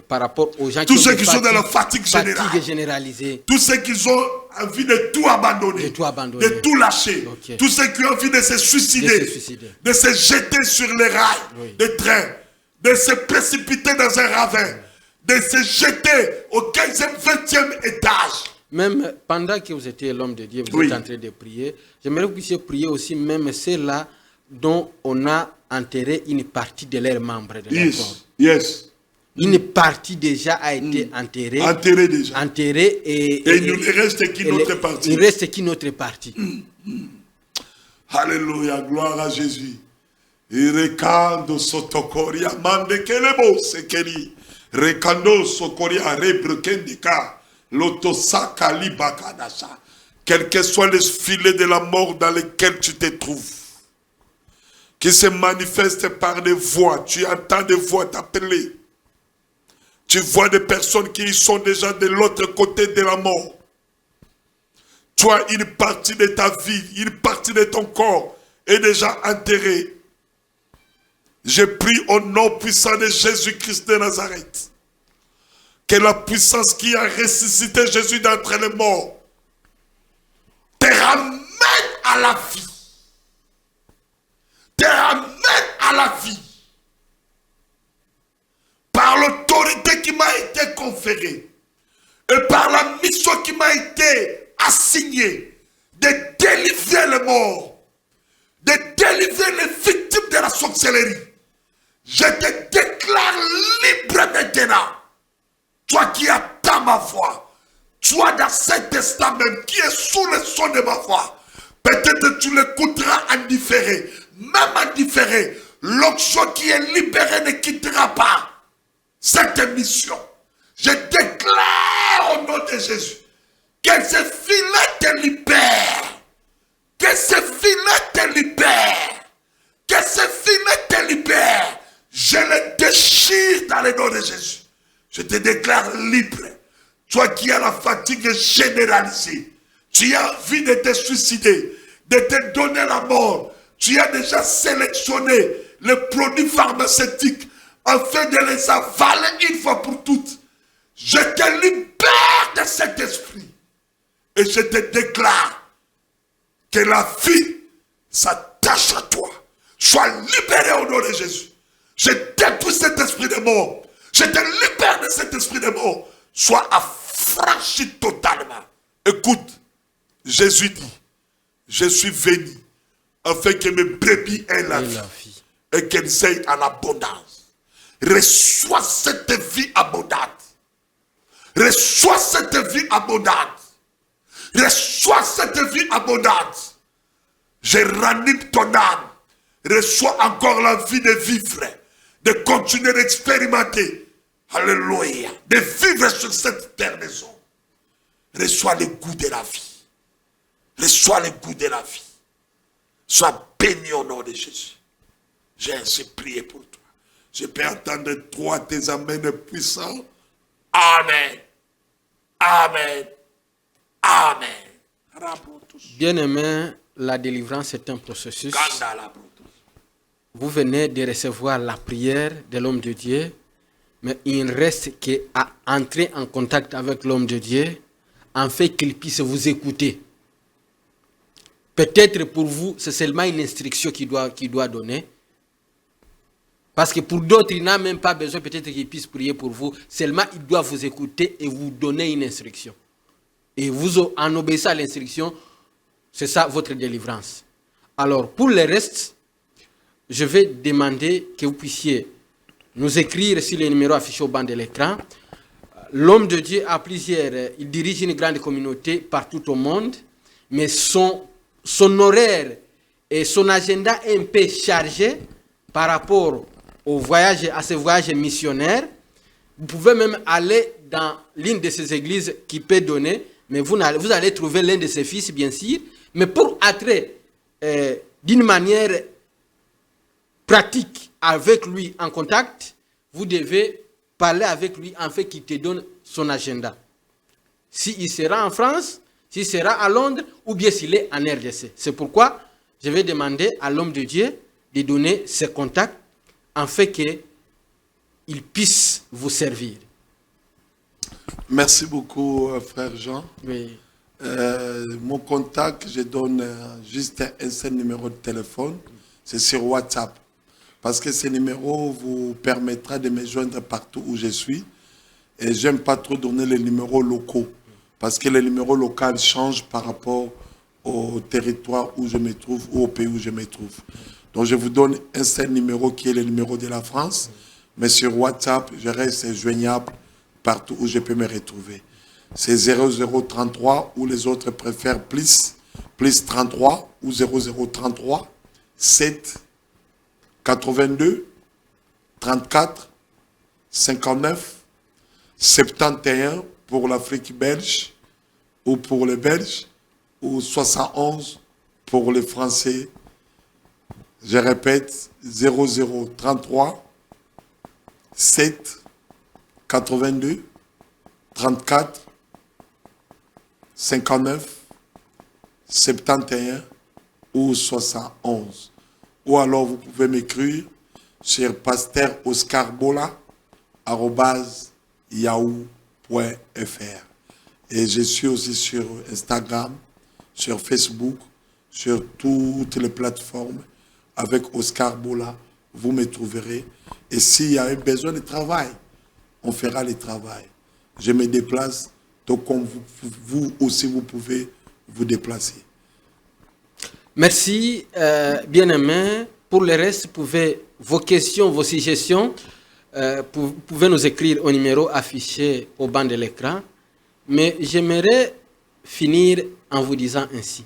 par rapport aux gens tous qui ceux qui sont dans la fatigue généralisée. Tous ceux qui ont envie de tout abandonner. De tout lâcher. Okay. Tous ceux qui ont envie de se suicider. De se jeter sur les rails de train. De se précipiter dans un ravin. De se jeter au 15e, 20e étage. Même pendant que vous étiez l'homme de Dieu, vous êtes en train de prier. J'aimerais que vous puissiez prier aussi même ceux-là dont on a enterré une partie de leurs membres de leur corps. Yes. Une partie déjà a été enterrée. Enterrée déjà. Enterrée et il ne reste qu'une autre partie. Il ne reste qu'une autre partie. Alléluia, gloire à Jésus. Irekando sotokoria mande kelebo sekeli. Rekando sokoria rebrekendika. Lotosaka libakadasha. Quel que soit le filet de la mort dans lequel tu te trouves, qui se manifeste par des voix, tu entends des voix t'appeler. Tu vois des personnes qui sont déjà de l'autre côté de la mort. Tu as une partie de ta vie, une partie de ton corps est déjà enterrée. Je prie au nom puissant de Jésus-Christ de Nazareth. Que la puissance qui a ressuscité Jésus d'entre les morts te ramène à la vie. Te ramène à la vie. Par l'autorité qui m'a été conférée et par la mission qui m'a été assignée de délivrer les morts, de délivrer les victimes de la sorcellerie. Je te déclare libre maintenant. Toi qui attends ma voix, toi dans cet instant même qui est sous le son de ma voix, peut-être que tu l'écouteras en différé. Même en différé, l'onction qui est libérée ne quittera pas cette émission. Je déclare au nom de Jésus que ce filet te libère. Que ce filet te libère. Que ce filet te libère. Je le déchire dans le nom de Jésus. Je te déclare libre. Toi qui as la fatigue généralisée, tu as envie de te suicider, de te donner la mort. Tu as déjà sélectionné les produits pharmaceutiques afin de les avaler une fois pour toutes. Je te libère de cet esprit. Et je te déclare que la vie s'attache à toi. Sois libéré au nom de Jésus. Je détruis cet esprit de mort. Je te libère de cet esprit de mort. Sois affranchi totalement. Écoute, Jésus dit, je suis venu afin que mes brebis aient la vie et qu'elles aient en abondance. Reçois cette vie abondante. Reçois cette vie abondante. Reçois cette vie abondante. Je ranime ton âme. Reçois encore la vie de vivre, de continuer d'expérimenter. Alléluia. De vivre sur cette terre maison. Reçois le goût de la vie. Reçois le goût de la vie. Sois béni au nom de Jésus. J'ai ainsi prié pour toi. Je peux entendre toi tes amens puissants. Amen. Amen. Amen. Bien-aimé, la délivrance est un processus. vous venez de recevoir la prière de l'homme de Dieu, mais il ne reste qu'à entrer en contact avec l'homme de Dieu, afin qu'il puisse vous écouter. Peut-être pour vous, c'est seulement une instruction qu'il doit donner. Parce que pour d'autres, il n'a même pas besoin peut-être qu'il puisse prier pour vous. Seulement, il doit vous écouter et vous donner une instruction. Et vous, en obéissant à l'instruction, c'est ça votre délivrance. Alors, pour le reste, je vais demander que vous puissiez nous écrire sur les numéros affichés au bas de l'écran. L'homme de Dieu a plusieurs, il dirige une grande communauté partout au monde, mais son horaire et son agenda est un peu chargé par rapport au voyage, à ce voyage missionnaire. Vous pouvez même aller dans l'une de ces églises qui peut donner, mais vous allez trouver l'un de ses fils, bien sûr. Mais pour entrer d'une manière pratique avec lui en contact, vous devez parler avec lui afin qu'il te donne son agenda. S'il sera en France, s'il sera à Londres, ou bien s'il est en RDC. C'est pourquoi je vais demander à l'homme de Dieu de donner ses contacts afin qu'il puisse vous servir. Merci beaucoup, frère Jean. Oui. Mon contact, je donne juste un seul numéro de téléphone. C'est sur WhatsApp. Parce que ce numéro vous permettra de me joindre partout où je suis. Et j'aime pas trop donner les numéros locaux. Parce que les numéros locaux changent par rapport au territoire où je me trouve ou au pays où je me trouve. Donc je vous donne un seul numéro qui est le numéro de la France. Mais sur WhatsApp, je reste joignable partout où je peux me retrouver. C'est 0033 ou les autres préfèrent plus 33 ou 0033 7 82 34 59 71 pour l'Afrique belge ou pour les Belges ou 71 pour les Français. Je répète, 0033 7 82 34 59 71 ou 71. Ou alors vous pouvez m'écrire sur pasteur.oscarbola@yahoo.fr. Et je suis aussi sur Instagram, sur Facebook, sur toutes les plateformes avec Oscar Bola. Vous me trouverez. Et s'il y a besoin de travail, on fera le travail. Je me déplace, donc comme vous aussi, vous pouvez vous déplacer. Merci, bien-aimés. Pour le reste, vos questions, vos suggestions, vous pouvez nous écrire au numéro affiché au bas de l'écran. Mais j'aimerais finir en vous disant ainsi.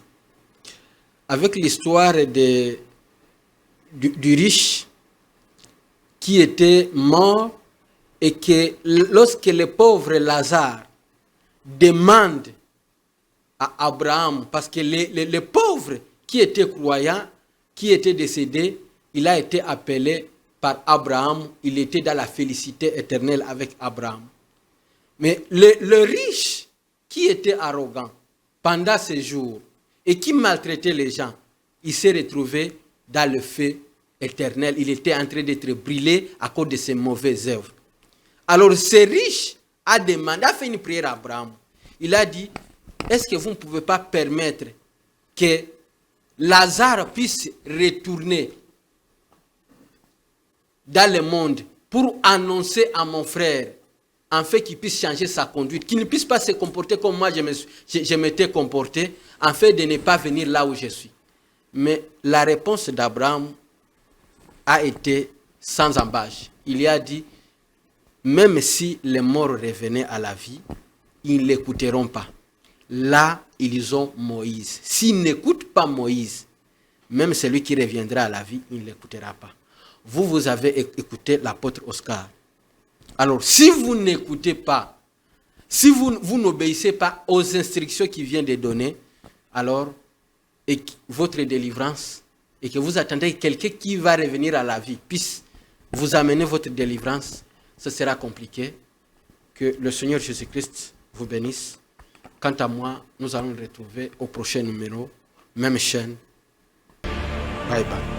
Avec l'histoire du riche qui était mort et que lorsque le pauvre Lazare demande à Abraham, parce que le pauvre qui était croyant, qui était décédé, il a été appelé par Abraham, il était dans la félicité éternelle avec Abraham. Mais le riche qui était arrogant pendant ces jours et qui maltraitait les gens, il s'est retrouvé dans le feu éternel. Il était en train d'être brûlé à cause de ses mauvaises œuvres. Alors ce riche a fait une prière à Abraham. Il a dit, est-ce que vous ne pouvez pas permettre que Lazare puisse retourner dans le monde pour annoncer à mon frère, en fait qu'il puisse changer sa conduite, qu'il ne puisse pas se comporter comme moi je m'étais comporté, en fait de ne pas venir là où je suis. Mais la réponse d'Abraham a été sans embâche. Il a dit, même si les morts revenaient à la vie, ils ne l'écouteront pas. Là, ils ont Moïse. S'ils n'écoutent pas Moïse, même celui qui reviendra à la vie, il ne l'écoutera pas. Vous avez écouté l'apôtre Oscar. Alors, si vous n'écoutez pas, si vous n'obéissez pas aux instructions qu'il vient de donner, alors, et votre délivrance, et que vous attendez quelqu'un qui va revenir à la vie, puisse vous amener votre délivrance, ce sera compliqué. Que le Seigneur Jésus-Christ vous bénisse. Quant à moi, nous allons nous retrouver au prochain numéro, même chaîne. Bye bye.